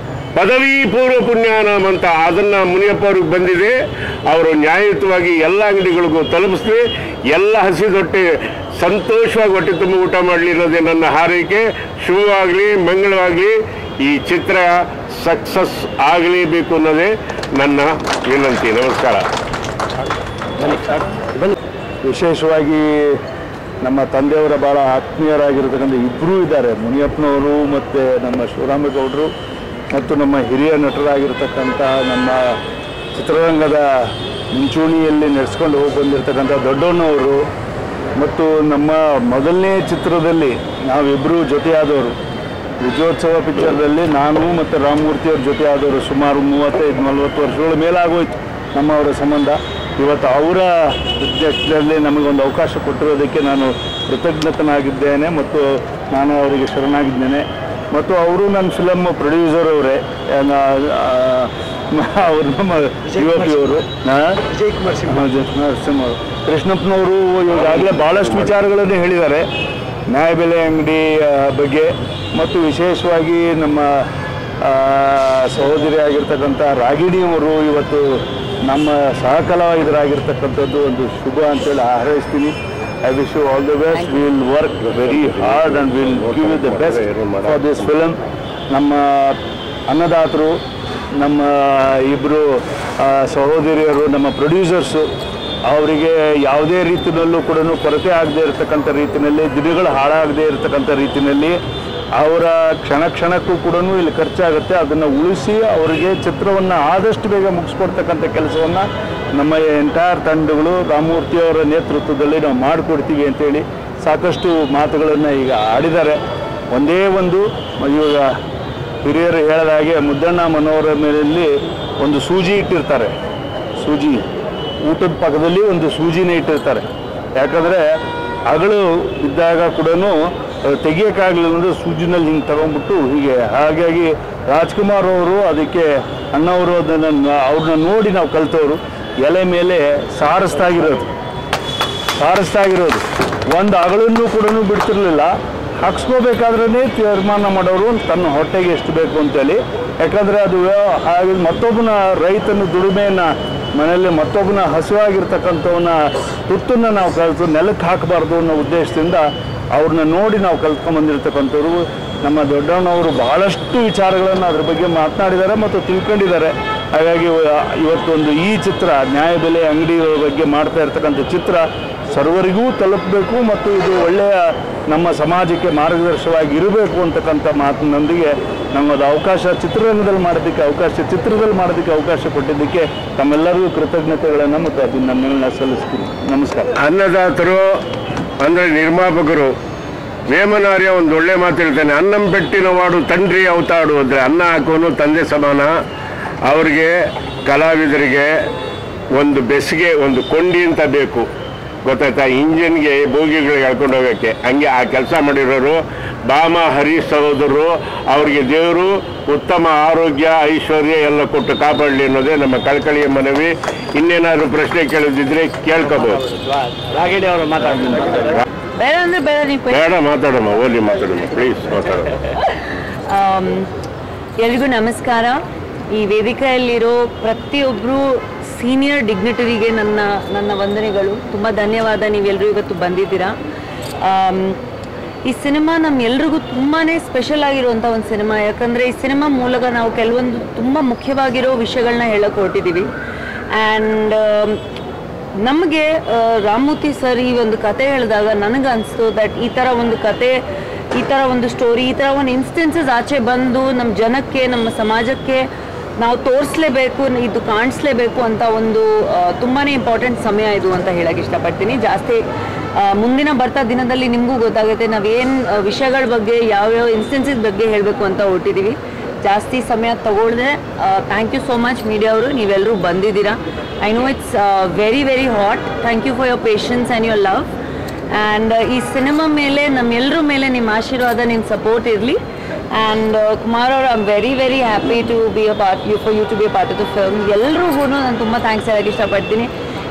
Speaker 2: ಪದವಿ ಪೂರ್ವ ಪುಣ್ಯಾನಾಮ ಅಂತ ಅದನ್ನು ಮುನಿಯಪ್ಪ ಅವ್ರಿಗೆ ಬಂದಿದೆ. ಅವರು ನ್ಯಾಯಯುತವಾಗಿ ಎಲ್ಲ ಅಂಗಡಿಗಳಿಗೂ ತಲುಪಿಸ್ಲಿ. ಎಲ್ಲ ಹಸಿದೊಟ್ಟೆ ಸಂತೋಷವಾಗಿ ಹೊಟ್ಟೆ ತುಂಬ ಊಟ ಮಾಡಲಿರೋದೇ ನನ್ನ ಹಾರೈಕೆ. ಶುಭವಾಗಲಿ, ಮಂಗಳವಾಗಲಿ. ಈ ಚಿತ್ರ ಸಕ್ಸಸ್ ಆಗಲೇಬೇಕು ಅನ್ನೋದೇ ನನ್ನ ವಿನಂತಿ. ನಮಸ್ಕಾರ.
Speaker 4: ವಿಶೇಷವಾಗಿ ನಮ್ಮ ತಂದೆಯವರ ಭಾಳ ಆತ್ಮೀಯರಾಗಿರ್ತಕ್ಕಂಥ ಇಬ್ಬರೂ ಇದ್ದಾರೆ, ಮುನಿಯಪ್ಪನವರು ಮತ್ತು ನಮ್ಮ ಶಿವರಾಮೇಗೌಡರು, ಮತ್ತು ನಮ್ಮ ಹಿರಿಯ ನಟರಾಗಿರ್ತಕ್ಕಂಥ ನಮ್ಮ ಚಿತ್ರರಂಗದ ಮುಂಚೂಣಿಯಲ್ಲಿ ನಡೆಸ್ಕೊಂಡು ಹೋಗಿ ಬಂದಿರತಕ್ಕಂಥ ದೊಡ್ಡಣ್ಣವರು, ಮತ್ತು ನಮ್ಮ ಮೊದಲನೇ ಚಿತ್ರದಲ್ಲಿ ನಾವಿಬ್ಬರೂ ಜೊತೆಯಾದವರು. ವಿಜಯೋತ್ಸವ ಪಿಕ್ಚರ್ದಲ್ಲಿ ನಾನು ಮತ್ತು ರಾಮಮೂರ್ತಿಯವ್ರ ಜೊತೆಯಾದವರು. ಸುಮಾರು 35-40 ವರ್ಷಗಳ ಮೇಲಾಗೋಯ್ತು ನಮ್ಮವರ ಸಂಬಂಧ. ಇವತ್ತು ಅವರ ಅಧ್ಯಕ್ಷರಲ್ಲಿ ನಮಗೊಂದು ಅವಕಾಶ ಕೊಟ್ಟಿರೋದಕ್ಕೆ ನಾನು ಕೃತಜ್ಞತನಾಗಿದ್ದೇನೆ ಮತ್ತು ನಾನು ಅವರಿಗೆ ಶರಣಾಗಿದ್ದೇನೆ. ಮತ್ತು ಅವರು ನನ್ನ ಫಿಲಮ್ ಪ್ರೊಡ್ಯೂಸರ್ ಅವರೇ, ಅವರು ನಮ್ಮ ಯುವಪಿ ಅವರು ನರಸಿಂಹ ಅವರು, ಕೃಷ್ಣಪ್ಪನವರು ಈಗಾಗಲೇ ಭಾಳಷ್ಟು ವಿಚಾರಗಳನ್ನು ಹೇಳಿದ್ದಾರೆ ನ್ಯಾಯಬೆಲೆ ಅಂಗಡಿ ಬಗ್ಗೆ. ಮತ್ತು ವಿಶೇಷವಾಗಿ ನಮ್ಮ ಸಹೋದರಿ ಆಗಿರ್ತಕ್ಕಂಥ ರಾಗಿಣಿಯವರು ಇವತ್ತು ನಮ್ಮ ಸಹಕಲಾವಿದರಾಗಿರ್ತಕ್ಕಂಥದ್ದು ಒಂದು ಶುಭ ಅಂತೇಳಿ ಹಾರೈಸ್ತೀನಿ. I wish you all the best. We will work very hard and we will give you the best for this film. ನಮ್ಮ ಅನ್ನದಾತರು, ನಮ್ಮ ಇಬ್ಬರು ಸಹೋದರಿಯರು, ನಮ್ಮ ಪ್ರೊಡ್ಯೂಸರ್ಸು, ಅವರಿಗೆ ಯಾವುದೇ ರೀತಿಯಲ್ಲೂ ಕೂಡ ಕೊರತೆ ಆಗದೆ ಇರತಕ್ಕಂಥ ರೀತಿಯಲ್ಲಿ, ದಿನಗಳು ಹಾಳಾಗದೇ ಇರತಕ್ಕಂಥ ರೀತಿಯಲ್ಲಿ ಅವರ ಕ್ಷಣಕ್ಕೂ ಕೂಡ ಇಲ್ಲಿ ಖರ್ಚಾಗುತ್ತೆ. ಅದನ್ನು ಉಳಿಸಿ ಅವರಿಗೆ ಚಿತ್ರವನ್ನು ಆದಷ್ಟು ಬೇಗ ಮುಗಿಸ್ಕೊಡ್ತಕ್ಕಂಥ ಕೆಲಸವನ್ನು ನಮ್ಮ ಎಂಟೈರ್ ತಂಡಗಳು ರಾಮಮೂರ್ತಿಯವರ ನೇತೃತ್ವದಲ್ಲಿ ನಾವು ಮಾಡಿಕೊಡ್ತೀವಿ ಅಂತೇಳಿ ಸಾಕಷ್ಟು ಮಾತುಗಳನ್ನು ಈಗ ಆಡಿದ್ದಾರೆ. ಒಂದೇ ಒಂದು ಇವಾಗ ಹಿರಿಯರು ಹೇಳಿದ ಹಾಗೆ ಮುದ್ದಣ್ಣ ಮನೋರಮೆಯಲ್ಲಿ ಒಂದು ಸೂಜಿ ಇಟ್ಟಿರ್ತಾರೆ, ಸೂಜಿ ಊಟದ ಪಕ್ಕದಲ್ಲಿ ಒಂದು ಸೂಜಿನೇ ಇಟ್ಟಿರ್ತಾರೆ. ಯಾಕಂದರೆ ಅಗಳು ಇದ್ದಾಗ ಕೂಡ ತೆಗಿಯೋಕ್ಕಾಗಲಿಲ್ಲ ಅಂದರೆ ಸೂಜಿನಲ್ಲಿ ಹಿಂಗೆ ತಗೊಂಡ್ಬಿಟ್ಟು ಹೀಗೆ. ಹಾಗಾಗಿ ರಾಜ್ಕುಮಾರ್ ಅವರು ಅದಕ್ಕೆ ಅಣ್ಣವರು ಅವ್ರನ್ನ ನೋಡಿ ನಾವು ಕಲ್ತವರು. ಎಲೆ ಮೇಲೆ ಸಾರಿಸ್ತಾಗಿರೋದು ಒಂದು ಅಗಳನ್ನು ಕೂಡ ಬಿಡ್ತಿರ್ಲಿಲ್ಲ. ಹಾಕ್ಸ್ಕೋಬೇಕಾದ್ರೇ ತೀರ್ಮಾನ ಮಾಡೋರು ತನ್ನ ಹೊಟ್ಟೆಗೆ ಎಷ್ಟು ಬೇಕು ಅಂತೇಳಿ. ಯಾಕಂದರೆ ಅದು ಹಾಗೆ ಮತ್ತೊಬ್ಬನ ರೈತನ ದುಡಿಮೆಯನ್ನು ಮನೆಯಲ್ಲಿ ಮತ್ತೊಬ್ಬನ ಹಸುವಾಗಿರ್ತಕ್ಕಂಥವನ್ನ ತುತ್ತನ್ನು ನಾವು ಕಲಿತು ನೆಲಕ್ಕೆ ಹಾಕಬಾರ್ದು ಅನ್ನೋ ಉದ್ದೇಶದಿಂದ ಅವ್ರನ್ನ ನೋಡಿ ನಾವು ಕಲ್ತ್ಕೊಂಡ್ಬಂದಿರ್ತಕ್ಕಂಥವ್ರು. ನಮ್ಮ ದೊಡ್ಡಣ್ಣವರು ಬಹಳಷ್ಟು ವಿಚಾರಗಳನ್ನು ಅದ್ರ ಬಗ್ಗೆ ಮಾತನಾಡಿದ್ದಾರೆ ಮತ್ತು ತಿಳ್ಕೊಂಡಿದ್ದಾರೆ. ಹಾಗಾಗಿ ಇವತ್ತೊಂದು ಈ ಚಿತ್ರ ನ್ಯಾಯಬೆಲೆ ಅಂಗಡಿ ಬಗ್ಗೆ ಮಾಡ್ತಾ ಇರ್ತಕ್ಕಂಥ ಚಿತ್ರ ಸರ್ವರಿಗೂ ತಲುಪಬೇಕು ಮತ್ತು ಇದು ಒಳ್ಳೆಯ ನಮ್ಮ ಸಮಾಜಕ್ಕೆ ಮಾರ್ಗದರ್ಶಕವಾಗಿ ಇರಬೇಕು ಅಂತಕ್ಕಂಥ ಮಾತಿನೊಂದಿಗೆ ನಮ್ಮದು ಅವಕಾಶ ಚಿತ್ರದಲ್ಲಿ ಮಾಡೋದಕ್ಕೆ ಅವಕಾಶ ಕೊಟ್ಟಿದ್ದಕ್ಕೆ ತಮ್ಮೆಲ್ಲರಿಗೂ ಕೃತಜ್ಞತೆಗಳನ್ನು ಮತ್ತು ಅಭಿನಂದನೆಗಳನ್ನ ಸಲ್ಲಿಸ್ತೀನಿ. ನಮಸ್ಕಾರ.
Speaker 2: ಅನ್ನದಾತರು ಅಂದರೆ ನಿರ್ಮಾಪಕರು ವೇಮನಾರ್ಯ ಒಂದು ಒಳ್ಳೆ ಮಾತು ಹೇಳ್ತಾನೆ, ಅನ್ನಂ ಪೆಟ್ಟಿನ ವಾಡು ತಂಡ್ರಿ ಅವತಾಡು ಅಂದರೆ ಅನ್ನ ಹಾಕೋನು ತಂದೆ ಸಮಾನ. ಅವ್ರಿಗೆ ಕಲಾವಿದರಿಗೆ ಒಂದು ಬೆಸ್ಗೆ ಒಂದು ಕೊಂಡಿ ಅಂತ ಬೇಕು, ಗೊತ್ತಾಯ್ತಾ? ಇಂಜಿನ್ಗೆ ಬೋಗಿಗಳಿಗೆ ಎಳ್ಕೊಂಡು ಹೋಗೋಕ್ಕೆ. ಹಂಗೆ ಆ ಕೆಲಸ ಮಾಡಿರೋರು ಬಾಮ ಹರೀಶ್ ಸಹೋದರರು. ಅವ್ರಿಗೆ ದೇವರು ಉತ್ತಮ ಆರೋಗ್ಯ ಐಶ್ವರ್ಯ ಎಲ್ಲ ಕೊಟ್ಟು ಕಾಪಾಡಲಿ ಅನ್ನೋದೇ ನಮ್ಮ ಕಳಕಳಿಯ ಮನವಿ. ಇನ್ನೇನಾದರೂ ಪ್ರಶ್ನೆ ಕೇಳೋದಿದ್ರೆ ಕೇಳ್ಕೋಬಹುದು.
Speaker 1: ರಾಗಿಣಿ ಅವರು ಮಾತಾಡ್ತಾರೆ.
Speaker 2: ಬೇಡ ಮಾತಾಡಮ್ಮ, ಓಲಿ ಮಾತಾಡಮ್ಮ, ಪ್ಲೀಸ್ ಮಾತಾಡಮ್ಮ.
Speaker 9: ಎಲ್ರಿಗೂ ನಮಸ್ಕಾರ. ಈ ವೇದಿಕೆಯಲ್ಲಿರೋ ಪ್ರತಿಯೊಬ್ಬರು ಸೀನಿಯರ್ ಡಿಗ್ನಿಟರಿಗೆ ನನ್ನ ವಂದನೆಗಳು. ತುಂಬ ಧನ್ಯವಾದ, ನೀವೆಲ್ಲರೂ ಇವತ್ತು ಬಂದಿದ್ದೀರಾ. ಈ ಸಿನಿಮಾ ನಮ್ಮೆಲ್ರಿಗೂ ತುಂಬಾ ಸ್ಪೆಷಲ್ ಆಗಿರುವಂಥ ಒಂದು ಸಿನಿಮಾ. ಯಾಕಂದರೆ ಈ ಸಿನಿಮಾ ಮೂಲಕ ನಾವು ಕೆಲವೊಂದು ತುಂಬ ಮುಖ್ಯವಾಗಿರೋ ವಿಷಯಗಳನ್ನ ಹೇಳೋಕೆ ಹೊರಟಿದ್ದೀವಿ. ಆ್ಯಂಡ್ ನಮಗೆ ರಾಮಮೂರ್ತಿ ಸರ್ ಈ ಒಂದು ಕತೆ ಹೇಳಿದಾಗ ನನಗೆ ಅನಿಸ್ತು ದಟ್ ಈ ಥರ ಒಂದು ಕತೆ, ಈ ಥರ ಒಂದು ಸ್ಟೋರಿ, ಈ ಥರ ಒಂದು ಇನ್ಸ್ಟೆನ್ಸಸ್ ಆಚೆ ಬಂದು ನಮ್ಮ ಜನಕ್ಕೆ, ನಮ್ಮ ಸಮಾಜಕ್ಕೆ ನಾವು ತೋರಿಸ್ಲೇಬೇಕು, ಇದು ಕಾಣಿಸ್ಲೇಬೇಕು ಅಂತ ಒಂದು ತುಂಬಾ ಇಂಪಾರ್ಟೆಂಟ್ ಸಮಯ ಇದು ಅಂತ ಹೇಳಕ್ಕೆ ಇಷ್ಟಪಡ್ತೀನಿ. ಜಾಸ್ತಿ ಮುಂದಿನ ಬರ್ತಾ ದಿನದಲ್ಲಿ ನಿಮಗೂ ಗೊತ್ತಾಗುತ್ತೆ ನಾವೇನು ವಿಷಯಗಳ ಬಗ್ಗೆ, ಯಾವ್ಯಾವ ಇನ್ಸ್ಟೆನ್ಸಸ್ ಬಗ್ಗೆ ಹೇಳಬೇಕು ಅಂತ ಹೊರಟಿದ್ದೀವಿ. ಜಾಸ್ತಿ ಸಮಯ ತಗೊಳ್ಳದೆ thank you so much media ಅವರು, ನೀವೆಲ್ಲರೂ ಬಂದಿದ್ದೀರಾ. I know it's very very hot. Thank you for your patience and your love. And ಈ ಸಿನಿಮಾ ಮೇಲೆ ನಮ್ಮೆಲ್ಲರ ಮೇಲೆ ನಿಮ್ಮ ಆಶೀರ್ವಾದ, ನಿಮ್ಮ ಸಪೋರ್ಟ್ ಇರಲಿ. ಆ್ಯಂಡ್ ಕುಮಾರ್ ಅವರು, I am very very happy to be a part for you to be a part of the film. ಎಲ್ರಿಗೂ ನಾನು ತುಂಬ ಥ್ಯಾಂಕ್ಸ್ ಹೇಳೋಕ್ಕೆ ಇಷ್ಟಪಡ್ತೀನಿ.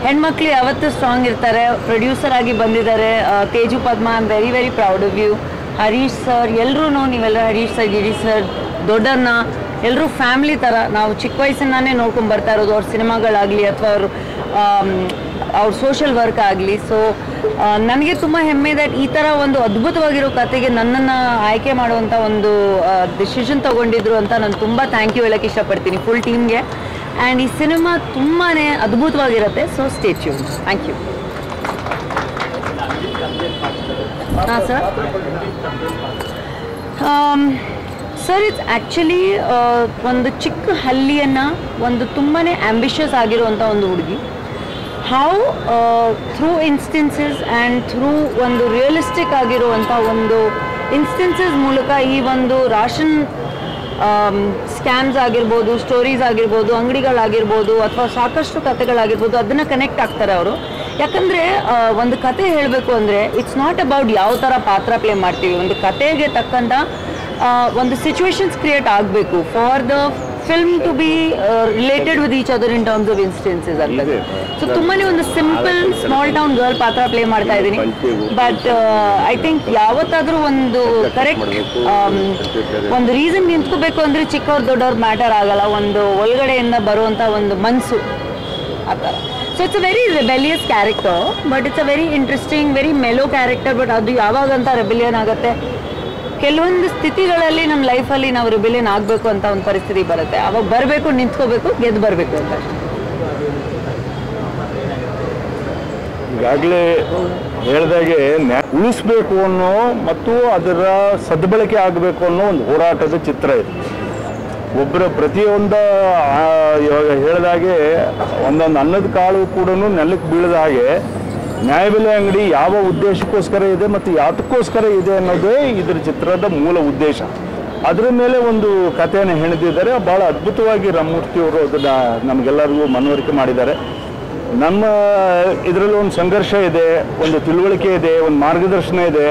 Speaker 9: ಹೆಣ್ಮಕ್ಳು ಯಾವತ್ತೂ ಸ್ಟ್ರಾಂಗ್ ಇರ್ತಾರೆ. ಪ್ರೊಡ್ಯೂಸರ್ ಆಗಿ ಬಂದಿದ್ದಾರೆ Teju Padma. I am very very proud of you. Harish sir, ಎಲ್ಲರೂ ನೀವೆಲ್ಲ ಹರೀಶ್ ಸರ್, ಗಿರೀಶ್ ಸರ್, ದೊಡ್ಡಣ್ಣ, ಎಲ್ಲರೂ ಫ್ಯಾಮ್ಲಿ ಥರ. ನಾವು ಚಿಕ್ಕ ವಯಸ್ಸಿನಾನೇ ನೋಡ್ಕೊಂಡು ಬರ್ತಾ ಇರೋದು, ಅವ್ರ ಸಿನಿಮಾಗಳಾಗಲಿ ಅಥವಾ ಅವ್ರ ಸೋಷಲ್ ವರ್ಕ್ ಆಗಲಿ. ಸೊ ನನಗೆ ತುಂಬ ಹೆಮ್ಮೆ ದಟ್ ಈ ಥರ ಒಂದು ಅದ್ಭುತವಾಗಿರೋ ಕತೆಗೆ ನನ್ನನ್ನು ಆಯ್ಕೆ ಮಾಡುವಂಥ ಒಂದು ಡಿಸಿಷನ್ ತೊಗೊಂಡಿದ್ರು ಅಂತ ನಾನು ತುಂಬ ಥ್ಯಾಂಕ್ ಯು ಹೇಳೋಕ್ಕೆ ಇಷ್ಟಪಡ್ತೀನಿ ಫುಲ್ ಟೀಮ್ಗೆ. ಆ್ಯಂಡ್ ಈ ಸಿನಿಮಾ ತುಂಬಾ ಅದ್ಭುತವಾಗಿರುತ್ತೆ. So stay tune. Thank you. ಹಾಂ ಸರ್. ಸರ್, ಇಟ್ಸ್ ಆ್ಯಕ್ಚುಲಿ ಒಂದು ಚಿಕ್ಕ ಹಳ್ಳಿಯನ್ನು ಒಂದು ತುಂಬಾ ಆ್ಯಂಬಿಷಿಯಸ್ ಆಗಿರುವಂಥ ಒಂದು ಹುಡುಗಿ, how through instances and through ಒಂದು ರಿಯಲಿಸ್ಟಿಕ್ ಆಗಿರುವಂಥ ಒಂದು ಇನ್ಸ್ಟೆನ್ಸಸ್ ಮೂಲಕ ಈ ಒಂದು ರಾಷನ್ ಸ್ಕ್ಯಾಮ್ಸ್ ಆಗಿರ್ಬೋದು, ಸ್ಟೋರೀಸ್ ಆಗಿರ್ಬೋದು, ಅಂಗಡಿಗಳಾಗಿರ್ಬೋದು ಅಥವಾ ಸಾಕಷ್ಟು ಕಥೆಗಳಾಗಿರ್ಬೋದು, ಅದನ್ನು ಕನೆಕ್ಟ್ ಆಗ್ತಾರೆ ಅವರು. ಯಾಕಂದರೆ ಒಂದು ಕತೆ ಹೇಳಬೇಕು ಅಂದರೆ ಇಟ್ಸ್ ನಾಟ್ ಅಬೌಟ್ ಯಾವ ಥರ ಪಾತ್ರ ಪ್ಲೇ ಮಾಡ್ತೀವಿ. ಒಂದು ಕತೆಗೆ ತಕ್ಕಂಥ ಒಂದು ಸಿಚುವೇಶನ್ಸ್ ಕ್ರಿಯೇಟ್ ಆಗಬೇಕು for the film to be related with each other in terms of instances ಆಗ್ತದೆ. ಸೊ ತುಂಬಾನೇ ಒಂದು ಸಿಂಪಲ್ ಸ್ಮಾಲ್ ಟೌನ್ ಗರ್ಲ್ ಪಾತ್ರ ಪ್ಲೇ ಮಾಡ್ತಾ ಇದ್ದೀನಿ. ಬಟ್ ಐ ಥಿಂಕ್ ಯಾವತ್ತಾದ್ರೂ ಒಂದು ಕರೆಕ್ಟ್ ಒಂದು ರೀಸನ್ ನಿಂತ್ಕೋಬೇಕು ಅಂದ್ರೆ ಚಿಕ್ಕವ್ರು ದೊಡ್ಡವ್ರು ಮ್ಯಾಟರ್ ಆಗಲ್ಲ, ಒಂದು ಒಳಗಡೆಯಿಂದ ಬರುವಂತ ಒಂದು ಮನಸ್ಸು ಆ ಥರ. So it's a very rebellious character, but it's a very interesting very mellow character. But ಅದು ಯಾವಾಗಂತ ರೆಬೆಲಿಯನ್ ಆಗುತ್ತೆ, ಕೆಲವೊಂದು ಸ್ಥಿತಿಗಳಲ್ಲಿ ನಮ್ಮ ಲೈಫಲ್ಲಿ ನಾವು ರೆಬೆಲಿಯನ್ ಆಗಬೇಕು ಅಂತ ಒಂದು ಪರಿಸ್ಥಿತಿ ಬರುತ್ತೆ, ಅವಾಗ ಬರಬೇಕು, ನಿಂತ್ಕೋಬೇಕು, ಗೆದ್ದು ಬರಬೇಕು ಅಂತ.
Speaker 6: ಈಗಾಗಲೇ ಹೇಳಿದಾಗೆ ಉಳಿಸ್ಬೇಕು ಅನ್ನೋ ಮತ್ತು ಅದರ ಸದ್ಬಳಕೆ ಆಗಬೇಕು ಅನ್ನೋ ಒಂದು ಹೋರಾಟದ ಚಿತ್ರ ಇದೆ. ಒಬ್ಬರ ಪ್ರತಿಯೊಂದು ಇವಾಗ ಹೇಳಿದಾಗೆ ಒಂದೊಂದು ಅನ್ನದ ಕಾಳು ಕೂಡ ನೆಲಕ್ಕೆ ಬೀಳದ ಹಾಗೆ ನ್ಯಾಯಬೆಲೆ ಅಂಗಡಿ ಯಾವ ಉದ್ದೇಶಕ್ಕೋಸ್ಕರ ಇದೆ ಮತ್ತು ಯಾತಕ್ಕೋಸ್ಕರ ಇದೆ ಅನ್ನೋದೇ ಇದರ ಚಿತ್ರದ ಮೂಲ ಉದ್ದೇಶ. ಅದರ ಮೇಲೆ ಒಂದು ಕಥೆಯನ್ನು ಹೆಣೆದಿದ್ದಾರೆ. ಭಾಳ ಅದ್ಭುತವಾಗಿ ರಾಮಮೂರ್ತಿಯವರು ಅದನ್ನು ನಮಗೆಲ್ಲರಿಗೂ ಮನವರಿಕೆ ಮಾಡಿದ್ದಾರೆ. ನಮ್ಮ ಇದರಲ್ಲಿ ಒಂದು ಸಂಘರ್ಷ ಇದೆ, ಒಂದು ತಿಳುವಳಿಕೆ ಇದೆ, ಒಂದು ಮಾರ್ಗದರ್ಶನ ಇದೆ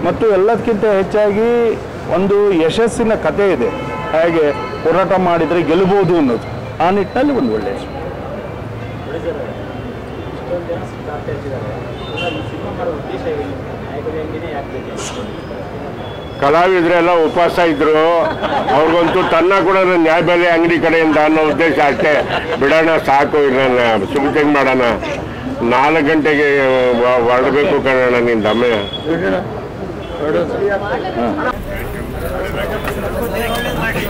Speaker 6: ಮತ್ತು ಎಲ್ಲದಕ್ಕಿಂತ ಹೆಚ್ಚಾಗಿ ಒಂದು ಯಶಸ್ಸಿನ ಕಥೆ ಇದೆ. ಹಾಗೆ ಹೋರಾಟ ಮಾಡಿದರೆ ಗೆಲ್ಲಬಹುದು ಅನ್ನೋದು ಆ ನಿಟ್ಟಿನಲ್ಲಿ ಒಂದು ಒಳ್ಳೆಯ
Speaker 2: ಕಲಾವಿದರೆಲ್ಲ ಉಪವಾಸ ಇದ್ರು, ಅವ್ರಿಗಂತೂ ತನ್ನ ಕೂಡ ನ್ಯಾಯಬೆಲೆ ಅಂಗಡಿ ಕಡೆಯಿಂದ ಅನ್ನೋ ಉದ್ದೇಶ ಅಷ್ಟೇ. ಬಿಡೋಣ ಸಾಕು, ಇಲ್ಲ ಸುಮ್ತಿಂಗ್ ಮಾಡೋಣ, 4 ಗಂಟೆಗೆ ಹೊರಡಬೇಕು ಕಣೋಣ ನಿನ್ನ ದಮ್ಮೆ.
Speaker 6: ಮಾಡಿ